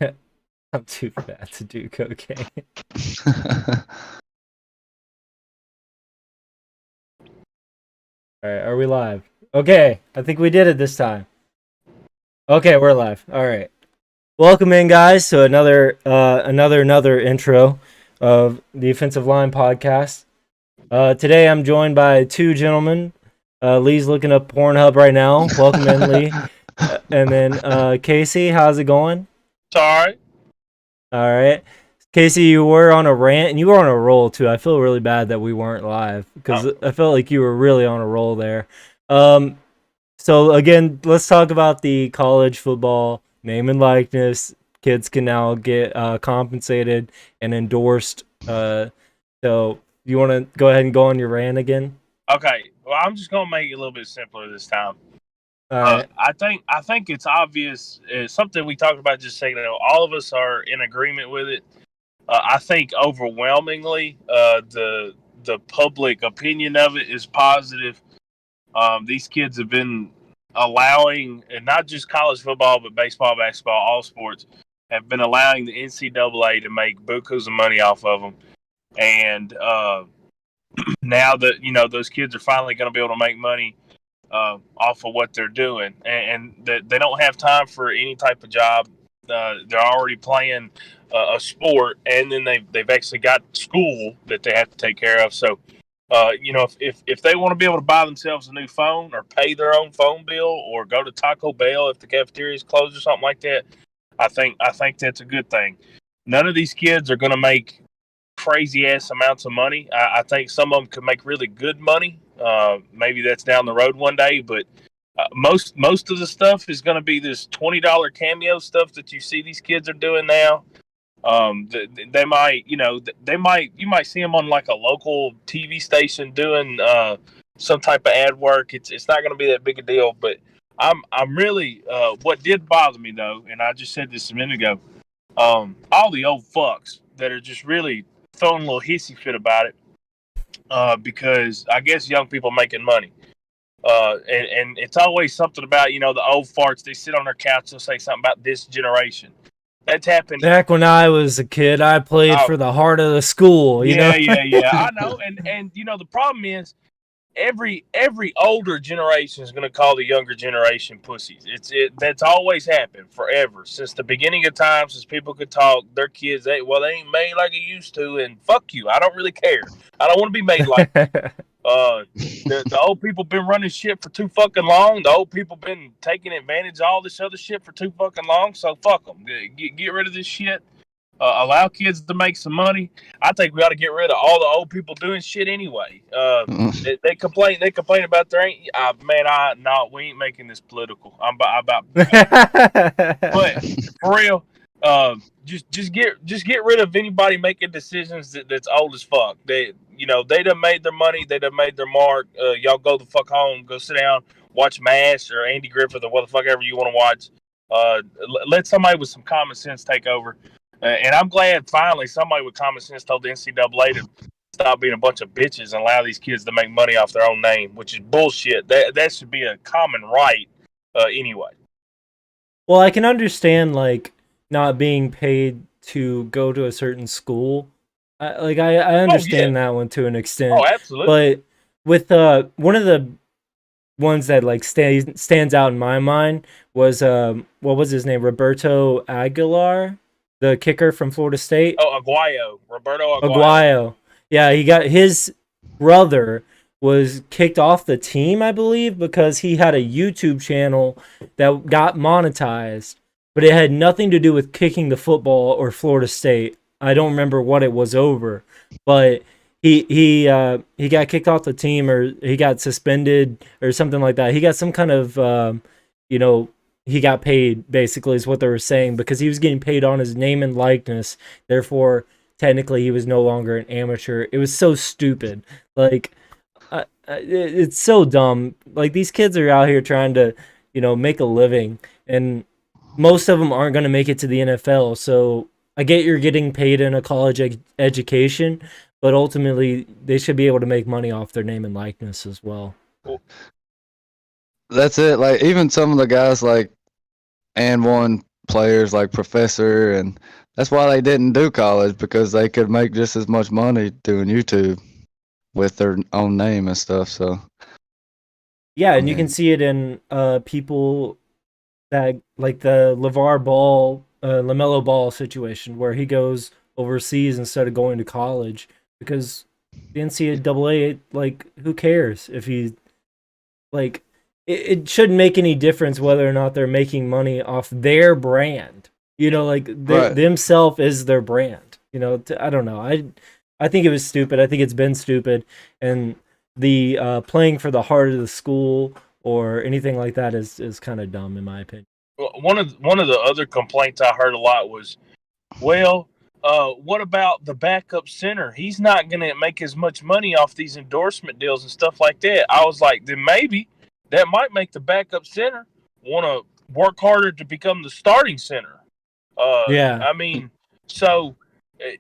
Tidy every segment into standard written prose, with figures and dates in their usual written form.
I'm too fat to do cocaine. All right, are we live? Okay, I think we did it this time. Okay, we're live. All right. Welcome in, guys, to another intro of the Offensive Line podcast. Today I'm joined by two gentlemen. Lee's looking up Pornhub right now. Welcome in, Lee. And then Casey, how's it going? Sorry. All right. Casey, you were on a rant and you were on a roll too. I feel really bad that we weren't live because I felt like you were really on a roll there. Um, so again, let's talk about the college football name and likeness. Kids can now get compensated and endorsed. So you want to go ahead and go on your rant again? Okay. Well, I'm just gonna make it a little bit simpler this time. All right. I think it's obvious. It's something we talked about just a second ago. All of us are in agreement with it. I think overwhelmingly, the public opinion of it is positive. These kids have been allowing, and not just college football, but baseball, basketball, all sports, have been allowing the NCAA to make bukus of money off of them. And now that those kids are finally going to be able to make money off of what they're doing, and they don't have time for any type of job. They're already playing a sport, and then they've actually got school that they have to take care of. So, if they want to be able to buy themselves a new phone, or pay their own phone bill, or go to Taco Bell if the cafeteria is closed or something like that, I think that's a good thing. None of these kids are going to make crazy ass amounts of money. I think some of them could make really good money. Maybe that's down the road one day, but most of the stuff is going to be this $20 cameo stuff that you see these kids are doing now. They might, you might see them on like a local TV station doing some type of ad work. It's not going to be that big a deal, but I'm really what did bother me though, and I just said this a minute ago. All the old fucks that are just really throwing a little hissy fit about it, because I guess young people making money. And it's always something about, the old farts. They sit on their couch and say something about this generation. That's happened. Back when I was a kid, I played for the heart of the school. Yeah. I know. And the problem is, every older generation is going to call the younger generation pussies. That's always happened forever, since the beginning of time, since people could talk. Their kids, they ain't made like it used to, and fuck you. I don't really care. I don't want to be made like the old people been running shit for too fucking long. The old people been taking advantage of all this other shit for too fucking long. So fuck them. Get rid of this shit. Allow kids to make some money. I think we ought to get rid of all the old people doing shit anyway. They complain. They complain about there ain't. No, we ain't making this political. I'm about. But for real, just get rid of anybody making decisions that's old as fuck. They done made their money. They done made their mark. Y'all go the fuck home. Go sit down. Watch MASH or Andy Griffith or what the fuck ever you want to watch. Let somebody with some common sense take over. And I'm glad finally somebody with common sense told the NCAA to stop being a bunch of bitches and allow these kids to make money off their own name, which is bullshit. That should be a common right anyway. Well, I can understand like not being paid to go to a certain school. I understand that one to an extent. Oh, absolutely. But with one of the ones that like stands out in my mind was what was his name? Roberto Aguilar, the kicker from Florida State. Oh, Roberto Aguayo. Yeah, he got his brother was kicked off the team, I believe, because he had a YouTube channel that got monetized, but it had nothing to do with kicking the football or Florida State. I don't remember what it was over, but he got kicked off the team, or he got suspended or something like that. He got some kind of he got paid, basically, is what they were saying, because he was getting paid on his name and likeness. Therefore, technically, he was no longer an amateur. It was so stupid. Like, it's so dumb. Like, these kids are out here trying to, make a living, and most of them aren't going to make it to the NFL. So I get you're getting paid in a college education, but ultimately, they should be able to make money off their name and likeness as well. That's it. Like, even some of the guys like and one players like Professor, and that's why they didn't do college, because they could make just as much money doing YouTube with their own name and stuff. So Yeah, I and you can mean, see it in people that like the LaMelo Ball situation where he goes overseas instead of going to college because the NCAA, like, who cares if he, like, it shouldn't make any difference whether or not they're making money off their brand. You know, like right. themselves is their brand. You know, I don't know. I think it was stupid. I think it's been stupid, and the playing for the heart of the school or anything like that is kind of dumb in my opinion. One of the other complaints I heard a lot was, well, what about the backup center? He's not going to make as much money off these endorsement deals and stuff like that. I was like, then maybe that might make the backup center want to work harder to become the starting center. Yeah. I mean, so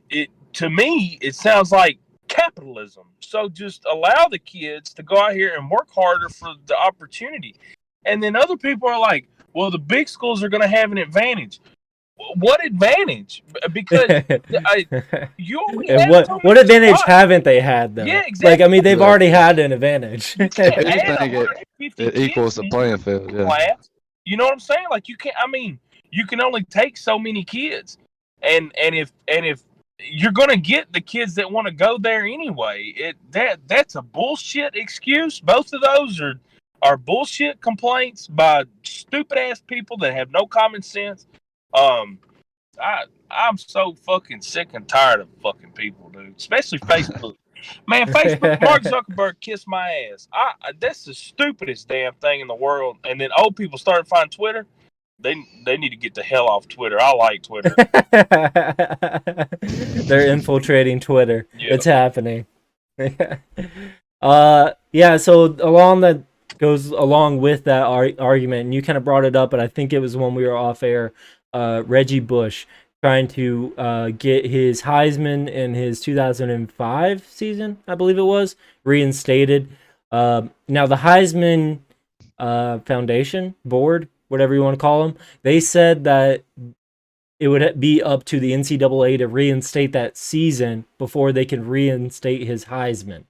it to me it sounds like capitalism. So just allow the kids to go out here and work harder for the opportunity. And then other people are like, well, the big schools are going to have an advantage. What advantage? Because you only And have so what many advantage spots. haven't they had though? Yeah, Like, I mean, they've Exactly. already had an advantage. You can't add Anything, 150 it equals kids the in playing your field. Yeah, class. You know what I'm saying? Like, you can't. I mean, you can only take so many kids, and if you're gonna get the kids that want to go there anyway, that's a bullshit excuse. Both of those are bullshit complaints by stupid ass people that have no common sense. I'm so fucking sick and tired of fucking people, dude. Especially Facebook. Man, Facebook, Mark Zuckerberg kissed my ass. That's the stupidest damn thing in the world. And then old people started finding Twitter. They need to get the hell off Twitter. I like Twitter. They're infiltrating Twitter. Yeah. It's happening. Yeah, so goes along with that argument, and you kind of brought it up, but I think it was when we were off air. Reggie Bush trying to get his Heisman in his 2005 season, I believe it was, reinstated. Now the Heisman Foundation board, whatever you want to call them, they said that it would be up to the NCAA to reinstate that season before they can reinstate his Heisman.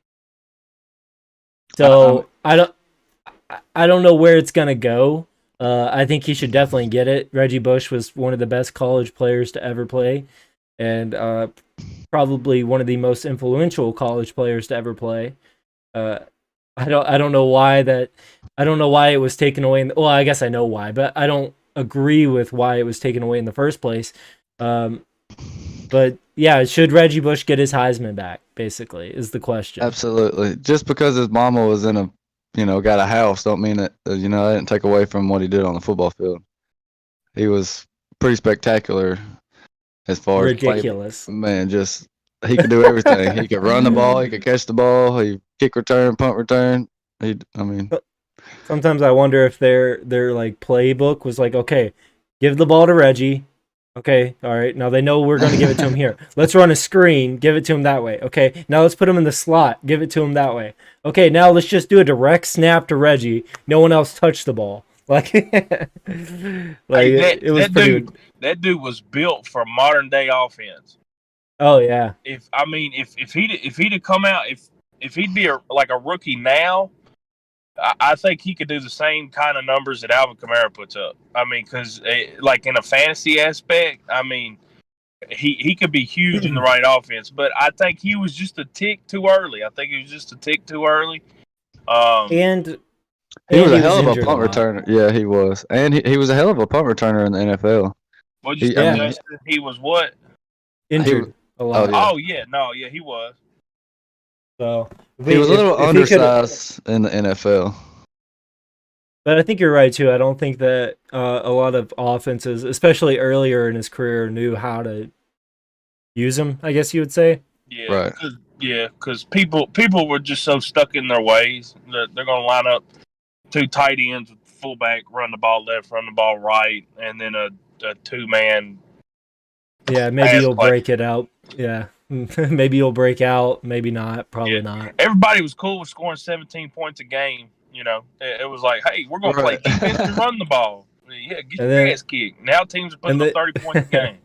So I don't know where it's gonna go. I think he should definitely get it. Reggie Bush was one of the best college players to ever play, and probably one of the most influential college players to ever play. I don't know why that. I don't know why it was taken away. Well, I guess I know why, but I don't agree with why it was taken away in the first place. But yeah, should Reggie Bush get his Heisman back? Basically, is the question. absolutely. Just because his mama was in a, got a house, don't mean that that didn't take away from what he did on the football field. He was pretty spectacular as far Ridiculous. as play. Man, just he could do everything. He could run the ball, he could catch the ball, he kick return, punt return. Sometimes I wonder if their like playbook was like, okay, give the ball to Reggie. Okay, all right. Now they know we're going to give it to him here. Let's run a screen, give it to him that way. Okay, now let's put him in the slot, give it to him that way. Okay, now let's just do a direct snap to Reggie. No one else touched the ball. Like, it was pretty. That dude was built for modern day offense. Oh yeah. If he'd have come out, if he'd be a rookie now, I think he could do the same kind of numbers that Alvin Kamara puts up. I mean, because like in a fantasy aspect, I mean, he could be huge in the right offense. But I think he was just a tick too early. And he was a hell of a punt returner. Yeah, he was, and he was a hell of a punt returner in the NFL. What'd you say, Justin? He was what? Injured a lot. Oh yeah, he was. So he was a little undersized in the NFL. But I think you're right too. I don't think that a lot of offenses, especially earlier in his career, knew how to use him, I guess you would say. Yeah, right. Because people were just so stuck in their ways that they're going to line up two tight ends with fullback, run the ball left, run the ball right, and then a two-man. Yeah, maybe you'll break it out. Yeah. Maybe you'll break out, maybe not, probably not. Everybody was cool with scoring 17 points a game. It was like, hey, we're going to play defense and run the ball. Yeah, get And your then- ass kicked. Now teams are putting up 30 points a game.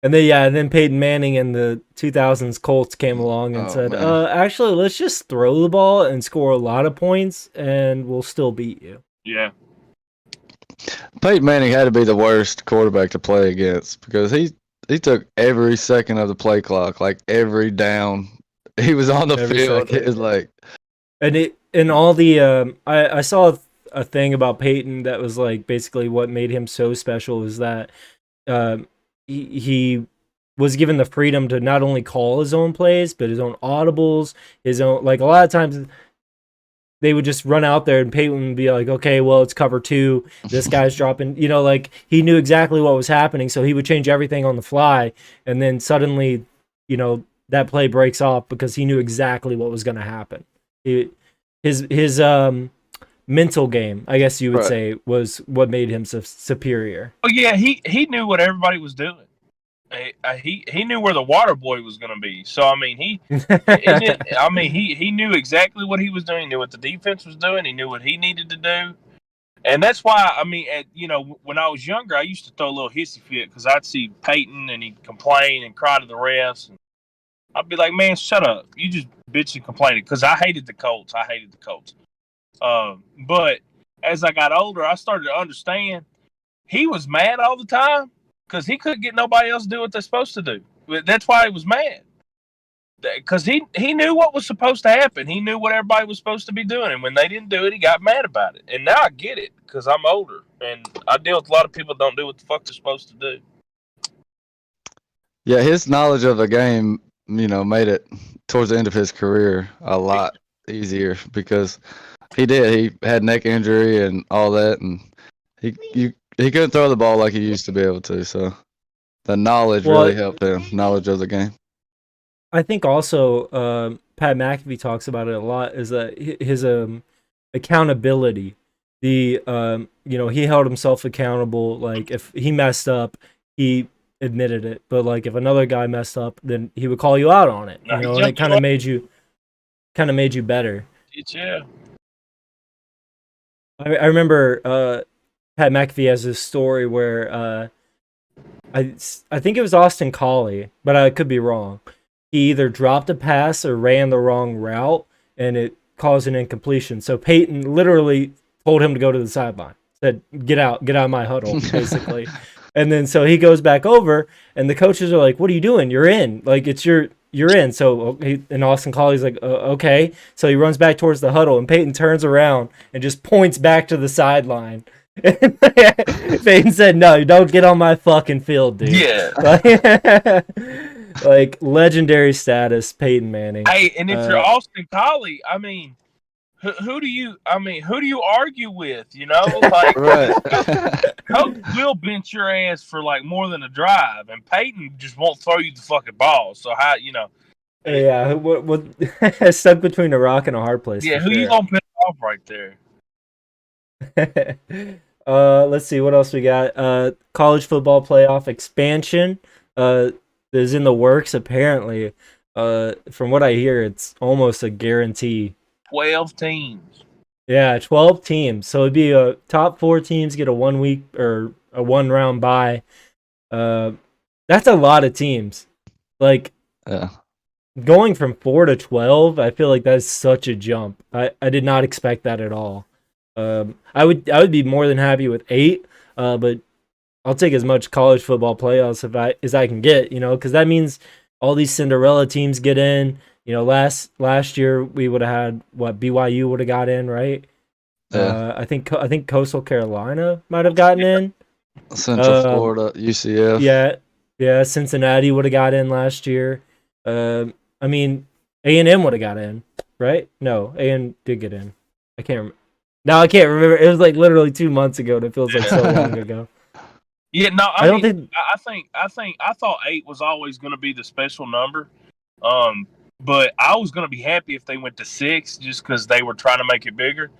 And then Peyton Manning and the 2000s Colts came along and said, man. actually, let's just throw the ball and score a lot of points, and we'll still beat you. Yeah. Peyton Manning had to be the worst quarterback to play against because he took every second of the play clock, like every down. He was on the Every field. second. It was like, And all the I saw a thing about Peyton that was like basically what made him so special is that he was given the freedom to not only call his own plays but his own audibles, his own, like a lot of times they would just run out there and Peyton would be like, okay, well, it's cover 2. This guy's dropping, like he knew exactly what was happening, so he would change everything on the fly, and then suddenly, that play breaks off because he knew exactly what was going to happen. His mental game, I guess you would say, was what made him superior. Oh yeah, he knew what everybody was doing. He knew where the water boy was going to be. So I mean, he knew exactly what he was doing. He knew what the defense was doing. He knew what he needed to do, and that's why when I was younger, I used to throw a little hissy fit because I'd see Peyton and he'd complain and cry to the refs. And I'd be like, man, shut up! You just bitch and complaining because I hated the Colts. But as I got older, I started to understand he was mad all the time because he couldn't get nobody else to do what they're supposed to do. That's why he was mad. Because he knew what was supposed to happen. He knew what everybody was supposed to be doing. And when they didn't do it, he got mad about it. And now I get it because I'm older. And I deal with a lot of people that don't do what the fuck they're supposed to do. yeah, his knowledge of the game, made it towards the end of his career a lot easier because he had neck injury and all that, and he couldn't throw the ball like he used to be able to. So the knowledge really helped him. Knowledge of the game. I think also Pat McAfee talks about it a lot. Is that his accountability? He held himself accountable. Like if he messed up, he admitted it. But like if another guy messed up, then he would call you out on it. And it kind of made you better. Yeah. I remember Pat McAfee has this story where I think it was Austin Collie, but I could be wrong. He either dropped a pass or ran the wrong route, and it caused an incompletion. So Peyton literally told him to go to the sideline. Said, "Get out of my huddle," basically. And then so he goes back over, and the coaches are like, "What are you doing? You're in. Like you're in." So and Austin Collie's like, "Okay." So he runs back towards the huddle, and Peyton turns around and just points back to the sideline. And Peyton said, "No, you don't get on my fucking field, dude." Yeah. Like legendary status, Peyton Manning. Hey, and if you're Austin Collie, I mean, who do you argue with? Like, Right. Coach will bench your ass for like more than a drive, and Peyton just won't throw you the fucking ball. So how Yeah, what stuck between a rock and a hard place. Yeah, who you gonna pick off right there? Let's see what else we got. College football playoff expansion is in the works apparently. From what I hear, it's almost a guarantee. 12 teams. Yeah, 12 teams. So it'd be a top 4 teams get a 1 week or a 1 round bye. That's a lot of teams. Like, yeah. Going from 4 to 12, I feel like that's such a jump. I did not expect that at all. I would be more than happy with 8, but I'll take as much college football playoffs as I can get, because that means all these Cinderella teams get in. Last year we would have had BYU would have got in, right? Yeah. I think Coastal Carolina might have gotten in. Central Florida, UCF. Yeah. Cincinnati would have got in last year. I mean, A&M would have got in, right? No, A&M did get in. I can't remember. Now I can't remember. It was like literally 2 months ago, and it feels like so long ago. Yeah, no, I thought 8 was always going to be the special number. But I was going to be happy if they went to 6 just because they were trying to make it bigger.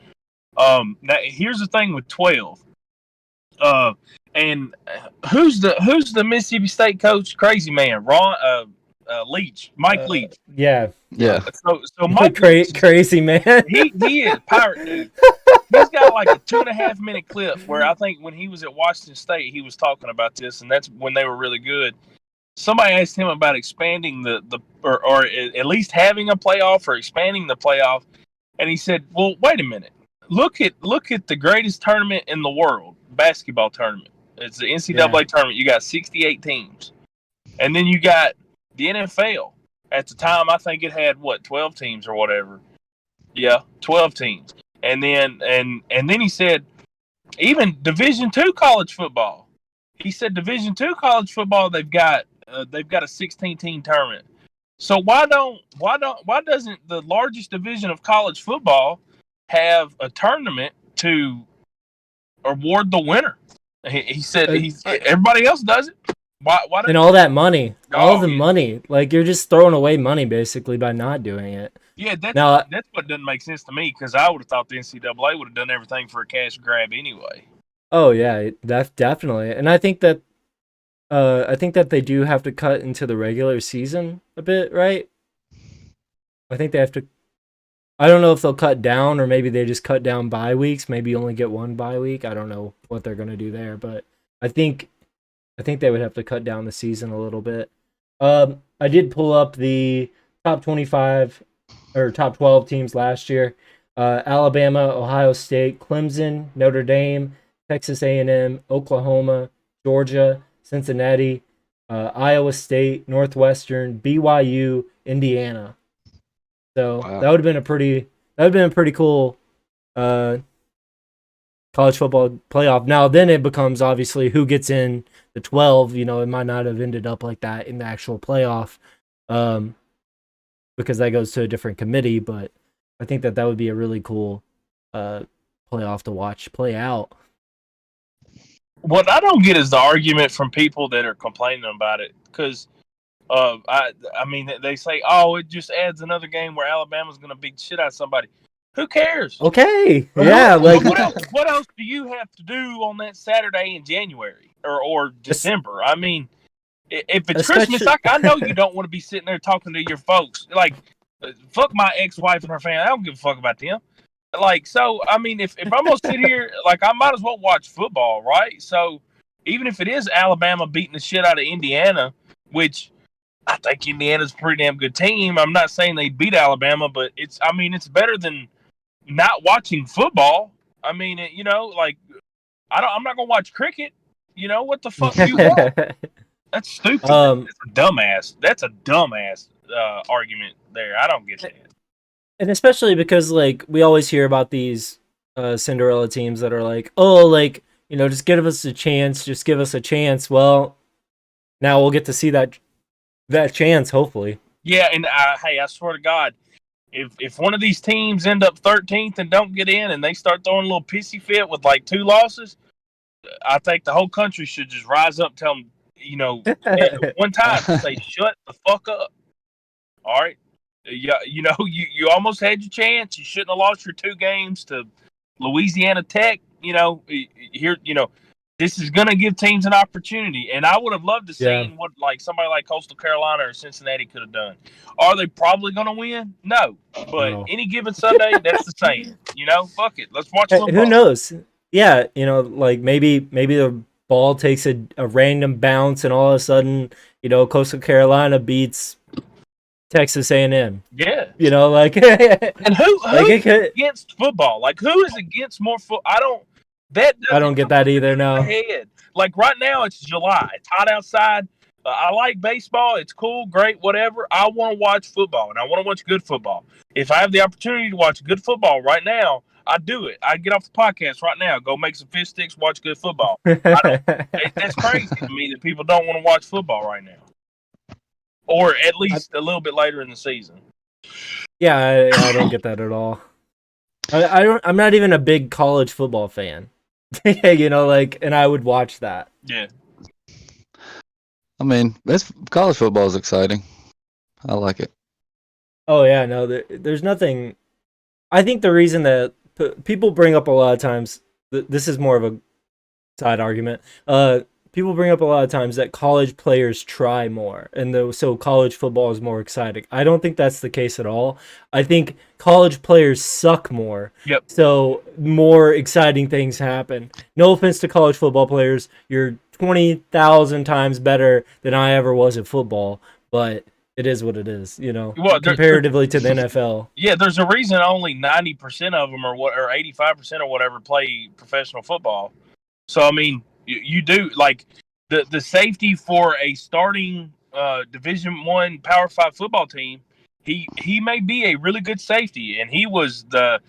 Now here's the thing with 12. And who's the Mississippi State coach? Crazy man, Leach, Mike Leach. Yeah. Yeah. So Mike crazy man. he is pirate dude. He's got like a 2.5 minute clip where I think when he was at Washington State, he was talking about this, and that's when they were really good. Somebody asked him about expanding or at least having a playoff or expanding the playoff, and he said, "Well, wait a minute. Look at the greatest tournament in the world, basketball tournament. It's the NCAA tournament. You got 68 teams, and then you got the NFL. At the time, I think it had 12 teams or whatever. Yeah, 12 teams. And then he said, even Division II college football. He said Division II college football they've got a 16-team tournament. So why doesn't the largest division of college football have a tournament to award the winner? He said everybody else does it. Why and all that money, all the money, like you're just throwing away money basically by not doing it. Yeah, that's what doesn't make sense to me, because I would have thought the NCAA would have done everything for a cash grab anyway. Oh yeah, that's definitely, and I think that they do have to cut into the regular season a bit, right? I think they have to. I don't know if they'll cut down, or maybe they just cut down bye weeks. Maybe only get one bye week. I don't know what they're gonna do there, but I think they would have to cut down the season a little bit. I did pull up the top 25 or top 12 teams last year. Alabama, Ohio State, Clemson, Notre Dame, Texas A&M, Oklahoma, Georgia, Cincinnati, Iowa State, Northwestern, BYU, Indiana. So that would have been a pretty cool college football playoff. Now then it becomes obviously who gets in the 12. You know, it might not have ended up like that in the actual playoff, because that goes to a different committee. But I think that would be a really cool playoff to watch play out. What I don't get is the argument from people that are complaining about it, because I mean, they say, oh, it just adds another game where Alabama's going to beat shit out of somebody. Who cares? Okay, yeah. Like, what else do you have to do on that Saturday in January or December? I mean, if it's Christmas, I know you don't want to be sitting there talking to your folks. Like, fuck my ex-wife and her family. I don't give a fuck about them. Like, so, I mean, if I'm going to sit here, like, I might as well watch football, right? So, even if it is Alabama beating the shit out of Indiana, which I think Indiana's a pretty damn good team. I'm not saying they beat Alabama, but it's better than not watching football. I mean, you know, like, I'm not going to watch cricket. You know, what the fuck do you want? That's stupid. That's a dumbass argument there. I don't get that. And especially because, like, we always hear about these Cinderella teams that are like, oh, like, you know, just give us a chance. Just give us a chance. Well, now we'll get to see that chance, hopefully. Yeah, and hey, I swear to God, if one of these teams end up 13th and don't get in, and they start throwing a little pissy fit with like 2 losses, I think the whole country should just rise up and tell them, you know, one time, say, shut the fuck up. All right? Yeah, you know, you almost had your chance. You shouldn't have lost your 2 games to Louisiana Tech. You know, here, you know, this is going to give teams an opportunity. And I would have loved to see what, like, somebody like Coastal Carolina or Cincinnati could have done. Are they probably going to win? No. But any given Sunday, that's the same. You know, fuck it. Let's watch football. Who knows? Yeah, you know, like, maybe the ball takes a random bounce and all of a sudden, you know, Coastal Carolina beats Texas A&M. Yeah. You know, like... and who like against football? Like, who is against more football? I don't get that either, no. Head. Like, right now, it's July. It's hot outside. I like baseball. It's cool, great, whatever. I want to watch football, and I want to watch good football. If I have the opportunity to watch good football right now, I do it. I get off the podcast right now, go make some fish sticks, watch good football. That's crazy to me that people don't want to watch football right now. Or at least a little bit later in the season. Yeah, I don't get that at all. I'm not even a big college football fan. You know, like, and I would watch that. Yeah. I mean, college football is exciting. I like it. Oh yeah, no, there's nothing. I think the reason that people bring up a lot of times, this is more of a side argument. people bring up a lot of times that college players try more, and so college football is more exciting. I don't think that's the case at all. I think college players suck more, Yep. so more exciting things happen. No offense to college football players, you're 20,000 times better than I ever was at football, but it is what it is, Well, comparatively to the NFL. Yeah, there's a reason only 90% of them or 85% or whatever play professional football. So I mean, you do like the safety for a starting Division 1 Power 5 football team. He may be a really good safety, and he was the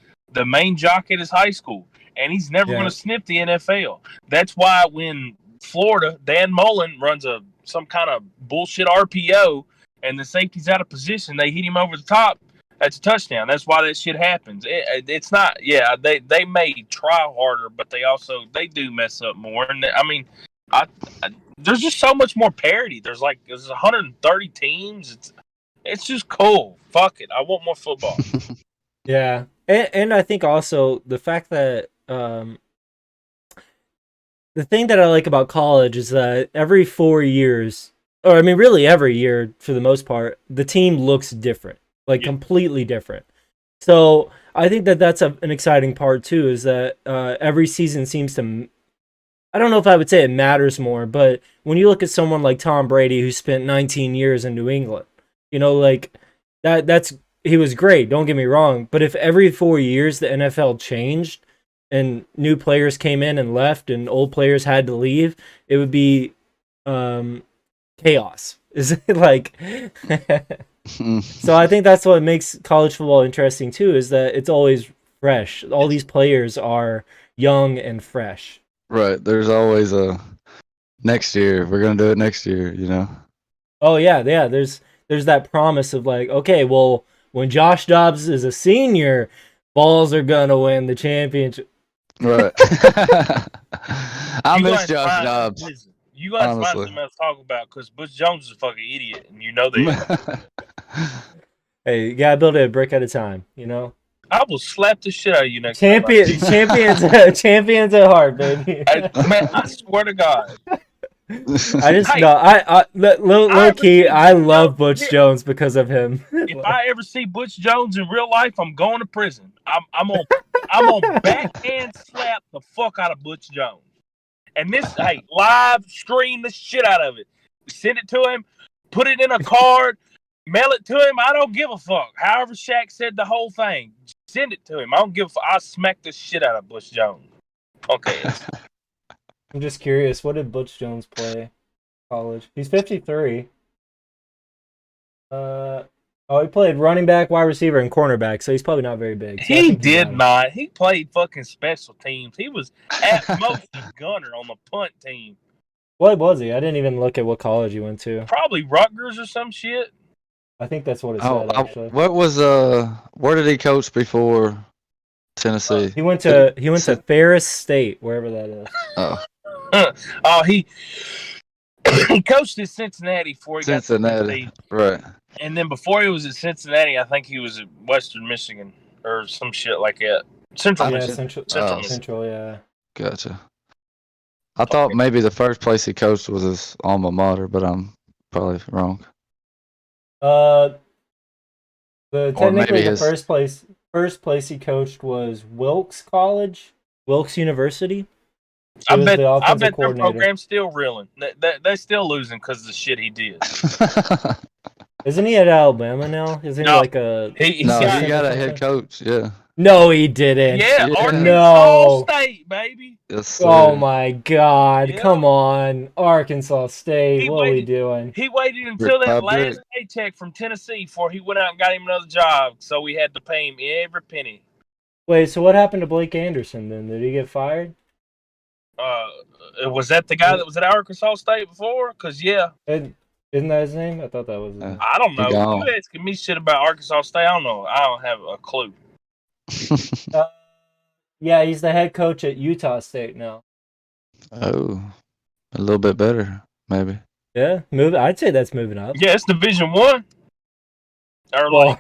main jock at his high school, and he's never going to sniff the NFL. That's why when Florida, Dan Mullen runs some kind of bullshit RPO, and the safety's out of position, they hit him over the top. That's a touchdown. That's why that shit happens. It's not. Yeah, they may try harder, but they do mess up more. And I mean, there's just so much more parity. There's 130 teams. It's just cool. Fuck it. I want more football. Yeah, and I think also the fact that the thing that I like about college is that every 4 years, or I mean, really every year for the most part, the team looks different. Completely different. So I think that that's an exciting part too, is that every season seems to, I don't know if I would say it matters more, but when you look at someone like Tom Brady, who spent 19 years in New England, he was great, don't get me wrong, but if every 4 years the NFL changed and new players came in and left and old players had to leave, it would be chaos. Is it like... So I think that's what makes college football interesting too, is that it's always fresh. All these players are young and fresh. Right. There's always a next year. We're gonna do it next year. Oh yeah. There's that promise of like, okay, well, when Josh Dobbs is a senior, Balls are gonna win the championship. Right. I miss Josh Dobbs. Listen, you guys find something else to talk about, because Butch Jones is a fucking idiot, and you know that. Hey, you gotta build it a brick at a time, I will slap the shit out of you next champions at heart, baby. Man, I swear to God. Low key, I love Butch Jones because of him. If I ever see Butch Jones in real life, I'm going to prison. I'm on backhand slap the fuck out of Butch Jones. And live stream the shit out of it. Send it to him, put it in a card, mail it to him. I don't give a fuck. However Shaq said the whole thing, send it to him. I don't give a fuck. I'll smack the shit out of Butch Jones. Okay. I'm just curious, what did Butch Jones play college? He's 53. He played running back, wide receiver, and cornerback, so he's probably not very big. So he did not. He played fucking special teams. He was at most a gunner on the punt team. What was he? I didn't even look at what college he went to. Probably Rutgers or some shit. I think that's what it said, actually. Where did he coach before Tennessee? He went to Ferris State, wherever that is. He coached at Cincinnati before he got to Cincinnati. Right. And then before he was at Cincinnati, I think he was at Western Michigan or some shit like that. Central Michigan. Central, yeah. Gotcha. I thought maybe the first place he coached was his alma mater, but I'm probably wrong. The first place he coached was Wilkes College, Wilkes University. I bet their program's still reeling. They're still losing because of the shit he did. Isn't he at Alabama now? Isn't he like a... He got a head coach, yeah. No, he didn't. Yeah, Arkansas State, baby. Yes, oh, my God. Yeah. Come on. Arkansas State. What are we doing? He waited until that last paycheck from Tennessee before he went out and got him another job, so we had to pay him every penny. Wait, so what happened to Blake Anderson then? Did he get fired? Was that the guy that was at Arkansas State before? Because, yeah. Isn't that his name? I thought that was his name. I don't know. You asking me shit about Arkansas State? I don't know. I don't have a clue. Yeah, he's the head coach at Utah State now. Oh, a little bit better, maybe. Yeah, I'd say that's moving up. Yeah, it's Division 1. Or Well,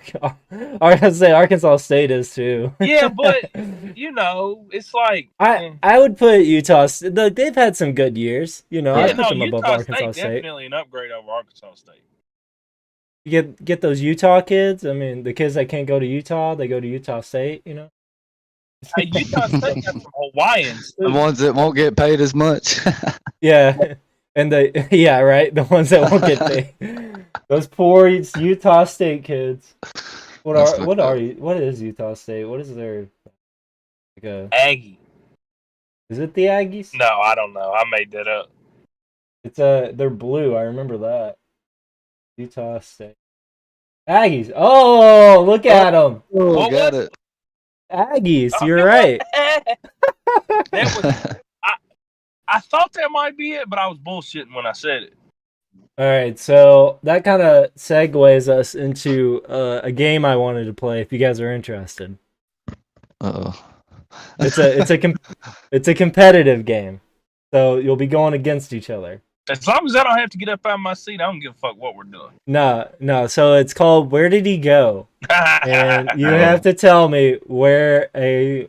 I was say Arkansas State is too. yeah, but it's like I would put Utah. Look, they've had some good years. yeah, I'd put no, them above Utah Arkansas State State. definitely an upgrade over Arkansas State. You get those Utah kids. I mean, the kids that can't go to Utah, they go to Utah State. Hey, Utah State got some Hawaiians The too. ones that won't get paid as much. Yeah, and the ones that won't get paid. Those poor Utah State kids. What is Utah State? What is their Aggie? Is it the Aggies? No, I don't know. I made that up. It's they're blue. I remember that. Utah State Aggies. Oh, look at them. Oh, got it. Aggies. You're right. I thought that might be it, but I was bullshitting when I said it. All right, so that kind of segues us into a game I wanted to play. If you guys are interested, Uh-oh. it's a competitive game, so you'll be going against each other. As long as I don't have to get up out of my seat, I don't give a fuck what we're doing. No. So it's called Where Did He Go? And you have to tell me where a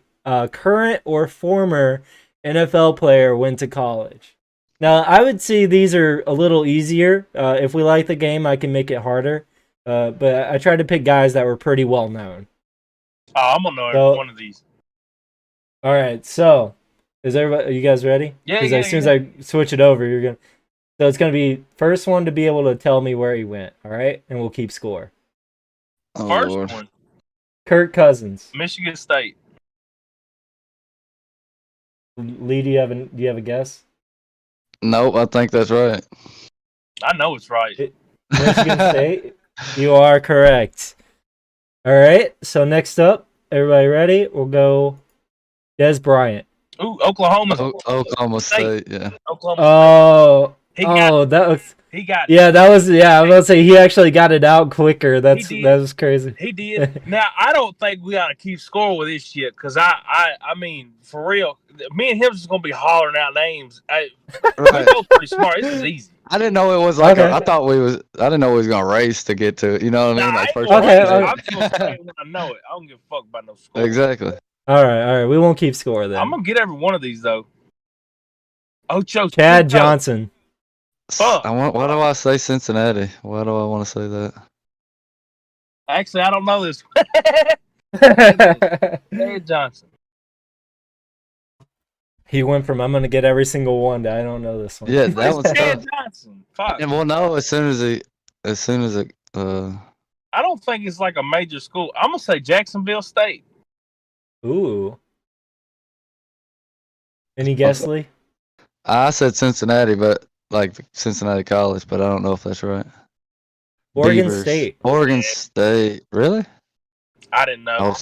current or former NFL player went to college. Now, I would say these are a little easier. If we like the game, I can make it harder. But I tried to pick guys that were pretty well known. Oh, I'm gonna know every one of these. All right, so is everybody? Are you guys ready? Yeah. Because as soon as I switch it over, you're gonna. So it's gonna be first one to be able to tell me where he went. All right, and we'll keep score. Oh, First Lord. one, Kirk Cousins. Michigan State. Lee, do you have a guess? Nope, I think that's right. I know it's right. Michigan State. You are correct. All right. So next up, everybody ready? We'll go. Des Bryant. Ooh, Oklahoma. Oklahoma State, yeah. Oklahoma State. That was. He got. Yeah, that was. Yeah, I was about to say he actually got it out quicker. That was crazy. He did. Now I don't think we gotta keep score with this shit because I mean for real, me and him just gonna be hollering out names. We're both pretty smart. This is easy. I didn't know it was like Okay. I didn't know we was gonna race to get to it. You know what I mean? Like first Okay, I'm just gonna say it when I know it. I don't give a fuck about no score. Exactly. All right. We won't keep score then. I'm gonna get every one of these though. Ocho Chad Johnson. Fuck. Why do I say Cincinnati? Why do I want to say that? Actually, I don't know this. Chad Johnson. He went from I'm gonna get every single one to I don't know this one. Yeah, that was Chad tough. Johnson. Fuck. And well, no, as soon as it, I don't think it's like a major school. I'm gonna say Jacksonville State. Ooh. Any guess, Lee? I said Cincinnati, but like Cincinnati College, but I don't know if that's right. Oregon Beavers. State. Oregon State. Really? I didn't know.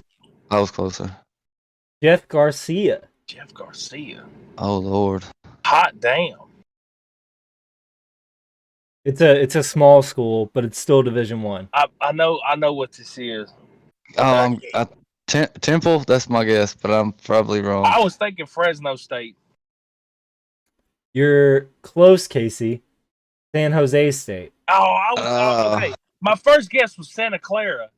I was closer. Jeff Garcia. Jeff Garcia. Oh Lord. Hot damn. It's a small school, but it's still Division One. I know what this is. Temple. That's my guess, but I'm probably wrong. I was thinking Fresno State. You're close, Casey. San Jose State. Oh, I was okay. My first guess was Santa Clara,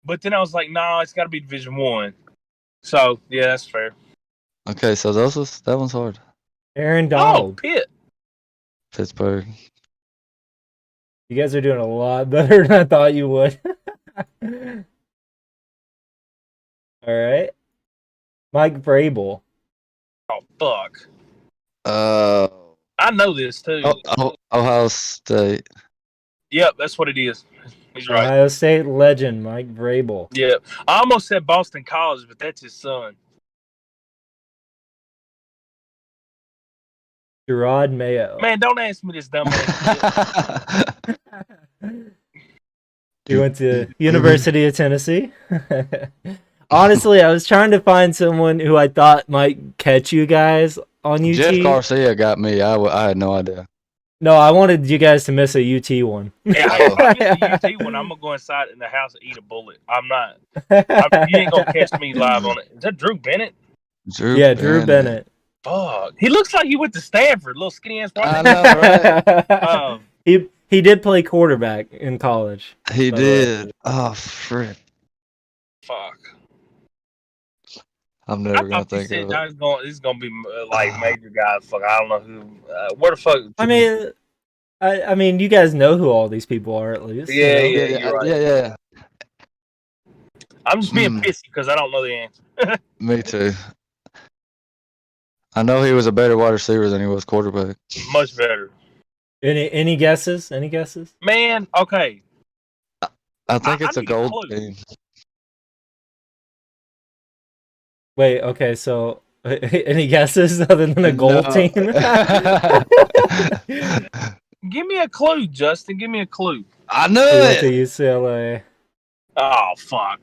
but then I was like, no, it's got to be Division One. So yeah, that's fair. Okay, so that one's hard. Aaron Donald. Oh, Pitt. Pittsburgh. You guys are doing a lot better than I thought you would. All right. Mike Vrabel. Oh fuck. I know this too. Ohio State. Yep, that's what it is. He's right. Ohio State legend Mike Vrabel. Yep. I almost said Boston College, but that's his son. Gerard Mayo. Man, don't ask me this dumb ass shit. He went to University of Tennessee. Honestly, I was trying to find someone who I thought might catch you guys on UT. Jeff Garcia got me. I had no idea. No, I wanted you guys to miss a UT one. Yeah, if I miss the UT one, I'm gonna go inside in the house and eat a bullet. I'm not. You ain't gonna catch me live on it. Is that Drew Bennett? Drew Bennett. Fuck. He looks like he went to Stanford. Little skinny ass. I know, right? He He did play quarterback in college. He by the way. did. Oh, frick. Fuck. I'm I never gonna thought you think said of I it. was going. This is gonna be like major guys. Fuck, I don't know who. Where the fuck? I mean, you guys know who all these people are at least. Yeah, you know? yeah, you're right. Yeah. I'm just being pissy because I don't know the answer. Me too. I know he was a better wide receiver than he was quarterback. Much better. Any guesses? Any guesses? Man, okay. I think it's a need a gold clue. team. Wait, okay, so any guesses other than a gold No. team? Give me a clue, Justin. Give me a clue. I knew He went to it. UCLA. Oh fuck!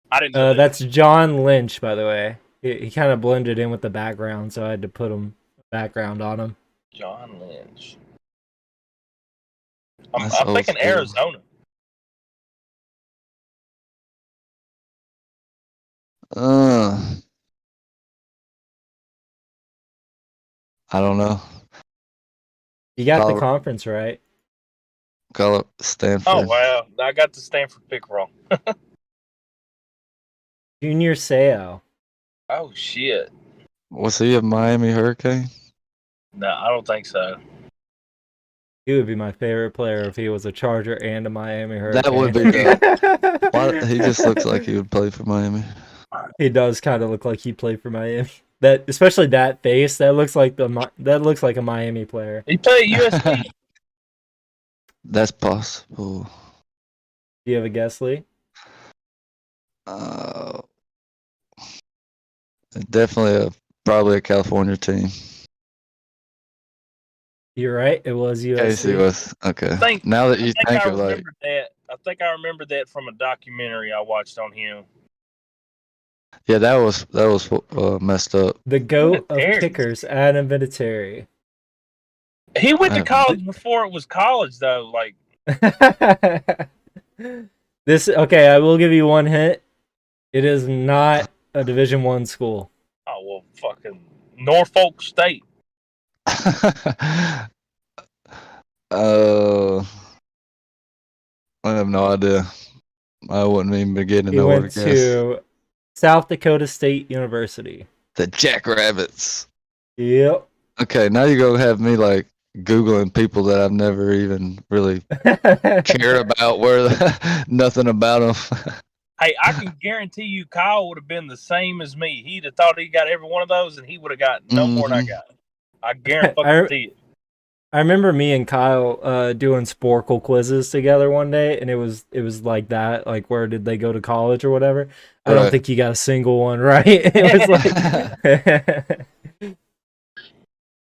I didn't know that. That's John Lynch, by the way. He kind of blended in with the background, so I had to put background on him. John Lynch. That's I'm old thinking school. Arizona. I don't know. You got the Col- conference right. Call it Stanford. Oh wow! I got the Stanford pick wrong. Junior Seau. Oh shit! Was he a Miami Hurricane? No, I don't think so. He would be my favorite player if he was a Charger and a Miami Hurricane. That would be dope. Why, he just looks like he would play for Miami. He does kind of look like he played for Miami. That, especially that face, that looks like a Miami player. He played at USC. That's possible. Do you have a guess, Lee? Definitely probably a California team. You're right. It was USC. Casey was okay. Now that you think of like, I think I remember that from a documentary I watched on him. yeah, that was messed up. The GOAT of Vinatieri. kickers, Adam Vinatieri. He went to college before it was college, though. Like this, okay, I will give you one hint. It is not a Division I school. oh well, fucking Norfolk State. I have no idea. I wouldn't even begin to He know where to went guess. to South Dakota State University. The Jackrabbits. Yep. Okay, now you're gonna have me like Googling people that I've never even really cared about, nothing about them. Hey, I can guarantee you, Kyle would have been the same as me. He'd have thought he got every one of those, and he would have got no more than I got. I guarantee it. I remember me and Kyle doing Sporkle quizzes together one day, and it was like that, like where did they go to college or whatever. I don't think you got a single one right. It was like,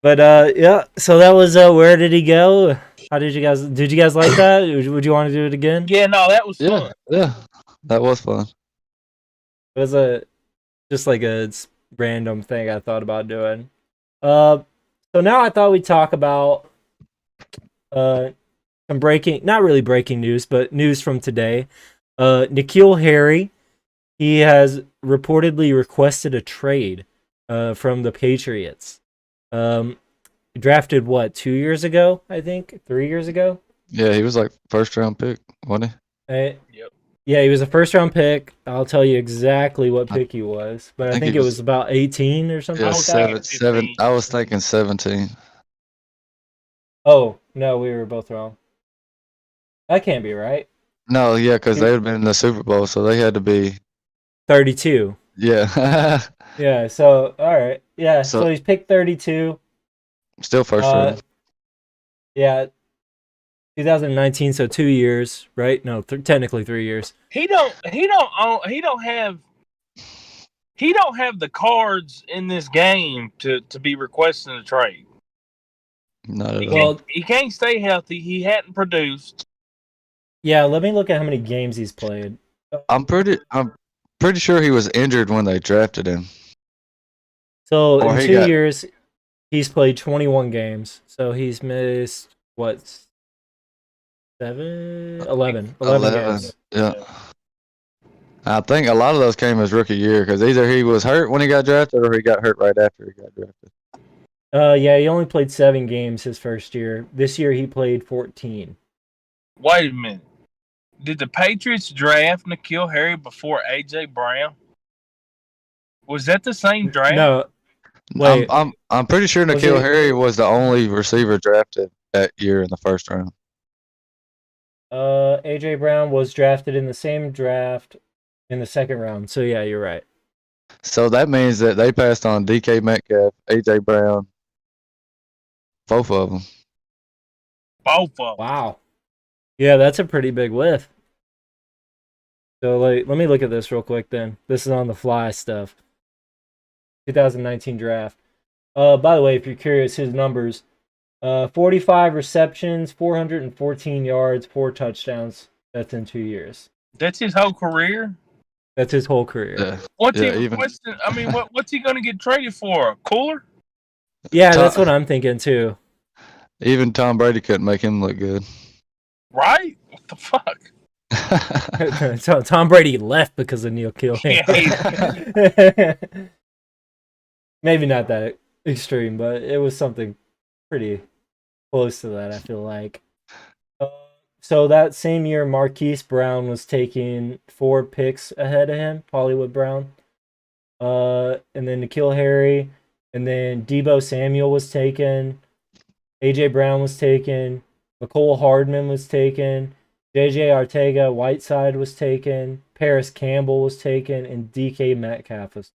but yeah. So that was where did he go? How did you guys like that? Would you want to do it again? Yeah, no, that was fun. Yeah, that was fun. It was just like a random thing I thought about doing. So now I thought we'd talk about some not really breaking news, but news from today. N'Keal Harry, he has reportedly requested a trade from the Patriots. Drafted 2 years ago, I think? 3 years ago? Yeah, he was like first round pick, wasn't he? Yep. Yeah, he was a first round pick. I'll tell you exactly what pick he was, but I think it was about 18 or something like that. Seven. I was thinking 17. Oh, no, we were both wrong. That can't be right. No, yeah, because they had been in the Super Bowl, so they had to be 32. Yeah. Yeah, so, all right. Yeah, so he's picked 32. Still first round. Yeah, 2019, so 2 years, right? No, technically 3 years. He don't have the cards in this game to be requesting a trade. Not at all. He can't stay healthy. He hadn't produced. Yeah, let me look at how many games he's played. I'm pretty sure he was injured when they drafted him. So in 2 years, he's played 21 games. So he's missed 11 games. Yeah. I think a lot of those came his rookie year because either he was hurt when he got drafted or he got hurt right after he got drafted. Yeah, he only played 7 games his first year. This year he played 14. Wait a minute. Did the Patriots draft N'Keal Harry before A.J. Brown? Was that the same draft? No, wait. I'm pretty sure Was N'Keal it? Harry was the only receiver drafted that year in the first round. AJ Brown was drafted in the same draft in the second round. So yeah, you're right. So that means that they passed on DK Metcalf, AJ Brown, both of them. Both of them. Wow. Yeah, that's a pretty big whiff. So let me look at this real quick then. This is on the fly stuff. 2019 draft. By the way, if you're curious, his numbers: 45 receptions, 414 yards, 4 touchdowns. That's in 2 years. That's his whole career? That's his whole career. Yeah. What's Yeah, he even- requesting? I mean, what's he going to get traded for? A cooler? Yeah, that's what I'm thinking too. Even Tom Brady couldn't make him look good. Right? What the fuck? So Tom Brady left because of N'Keal Harry. Maybe not that extreme, but it was something pretty close to that, I feel like. So that same year, Marquise Brown was taking 4 picks ahead of him, Hollywood Brown. And then N'Keal Harry, and then Deebo Samuel was taken. A.J. Brown was taken. McCole Hardman was taken. J.J. Arcega-Whiteside was taken. Paris Campbell was taken. And D.K. Metcalf was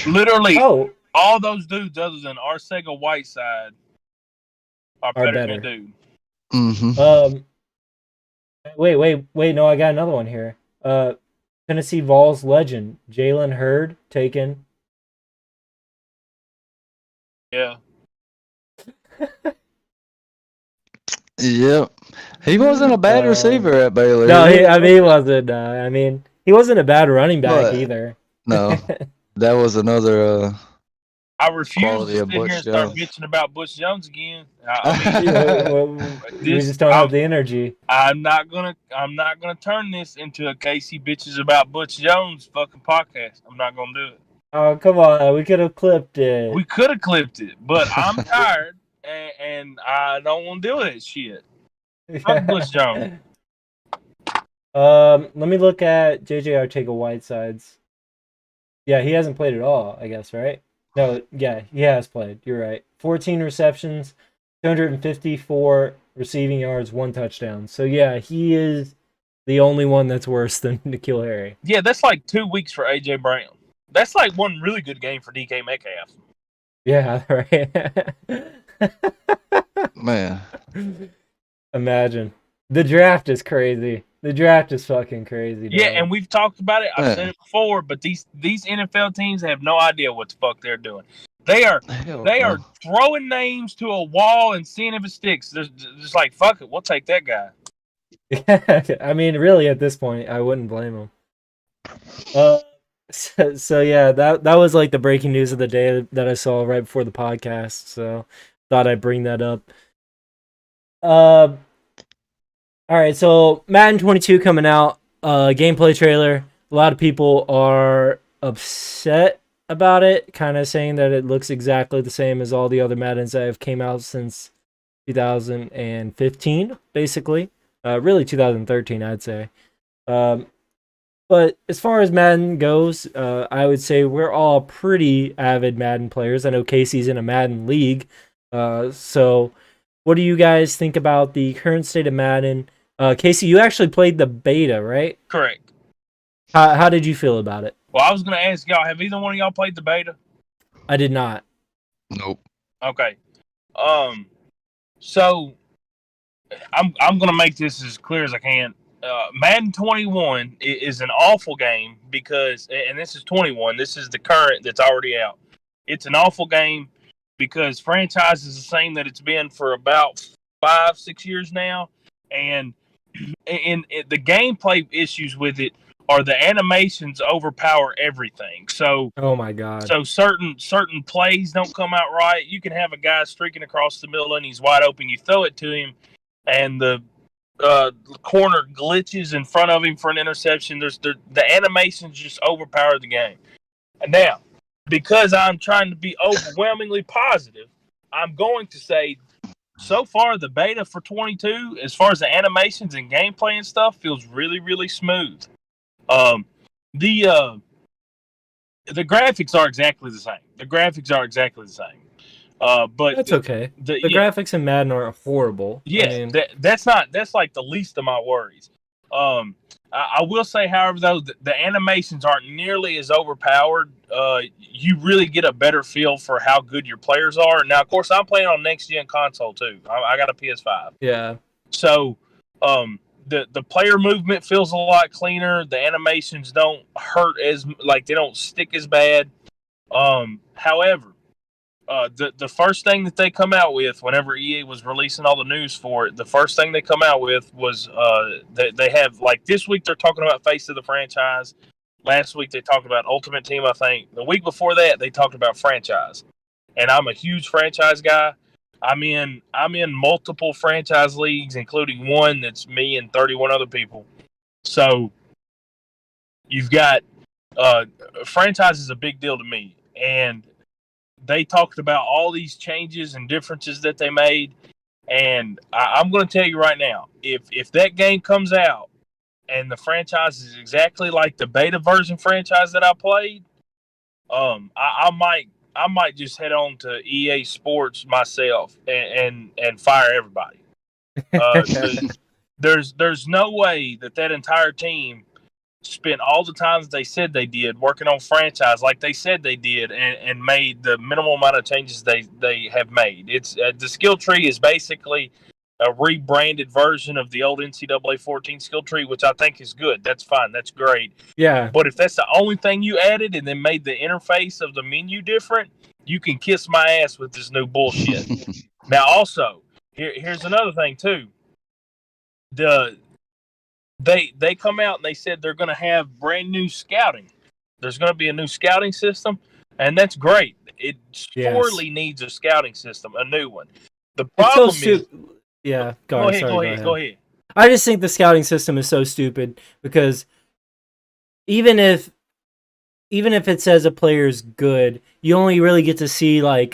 Literally, all those dudes other than Arcega-Whiteside are better than that dude. Mm-hmm. Wait, no, I got another one here. Tennessee Vols legend, Jalen Hurd, taken. Yeah. Yep. He wasn't a bad receiver at Baylor. No, he wasn't. He wasn't a bad running back either. No, that was another. I refuse Quality to of sit here Butch and start Jones. bitching about Butch Jones again. We just don't have the energy. I'm not gonna turn this into a Casey bitches about Butch Jones fucking podcast. I'm not gonna do it. Oh, come on. We could have clipped it. We could have clipped it, but I'm tired and I don't want to deal with that shit. Fuck Butch Jones. Let me look at JJ Arcega-Whiteside's. Yeah, he hasn't played at all, I guess, right? No, yeah, he has played. You're right. 14 receptions, 254 receiving yards, 1 touchdown. So yeah, he is the only one that's worse than N'Keal Harry. Yeah, that's like 2 weeks for A.J. Brown. That's like one really good game for DK Metcalf. Yeah, right. Man. Imagine. The draft is crazy. The draft is fucking crazy. Yeah, dog. and we've talked about it. I've said it before, but these NFL teams have no idea what the fuck they're doing. They are throwing names to a wall and seeing if it sticks. They're just like, fuck it, we'll take that guy. I mean, really, at this point, I wouldn't blame him. So yeah, that was like the breaking news of the day that I saw right before the podcast. So thought I'd bring that up. All right, so Madden 22 coming out, gameplay trailer. A lot of people are upset about it, kind of saying that it looks exactly the same as all the other Maddens that have came out since 2015, basically. Really 2013, I'd say. But as far as Madden goes, I would say we're all pretty avid Madden players. I know Casey's in a Madden league. So what do you guys think about the current state of Madden? Casey, you actually played the beta, right? Correct. How did you feel about it? Well, I was going to ask y'all, have either one of y'all played the beta? I did not. Nope. Okay. So I'm going to make this as clear as I can. Madden 21 is an awful game because, and this is 21, this is the current that's already out. It's an awful game because franchise is the same that it's been for about 5-6 years now. And the gameplay issues with it are the animations overpower everything. So, oh my god! So certain plays don't come out right. You can have a guy streaking across the middle and he's wide open. You throw it to him, and the corner glitches in front of him for an interception. The animations just overpower the game. And now, because I'm trying to be overwhelmingly positive, I'm going to say so far the beta for 22, as far as the animations and gameplay and stuff, feels really, really smooth. Um, the graphics are exactly the same. But That's okay. The graphics in Madden are horrible. Yeah, I mean, that's like the least of my worries. I will say, however, though, the animations aren't nearly as overpowered. You really get a better feel for how good your players are. Now, of course, I'm playing on next gen console too. I got a PS5. Yeah. So, the player movement feels a lot cleaner. The animations don't hurt they don't stick as bad. However, the first thing that they come out with whenever EA was releasing all the news for it, the first thing they come out with was they have, like, this week they're talking about Face of the Franchise. Last week they talked about Ultimate Team, I think. The week before that they talked about franchise. And I'm a huge franchise guy. I'm in multiple franchise leagues, including one that's me and 31 other people. So you've got franchise is a big deal to me. And they talked about all these changes and differences that they made, and I'm going to tell you right now, if that game comes out and the franchise is exactly like the beta version franchise that I played, I might just head on to EA Sports myself and fire everybody. There's no way that entire team spent all the times they said they did working on franchise like they said they did, and made the minimal amount of changes they have made. It's the skill tree is basically a rebranded version of the old NCAA 14 skill tree, which I think is good. That's fine. That's great. Yeah. But if that's the only thing you added and then made the interface of the menu different, you can kiss my ass with this new bullshit. Now, also, here's another thing too. They come out and they said they're going to have brand new scouting. There's going to be a new scouting system, and that's great. It sorely needs a scouting system, a new one. The problem is, yeah. Go ahead. I just think the scouting system is so stupid because even if it says a player is good, you only really get to see three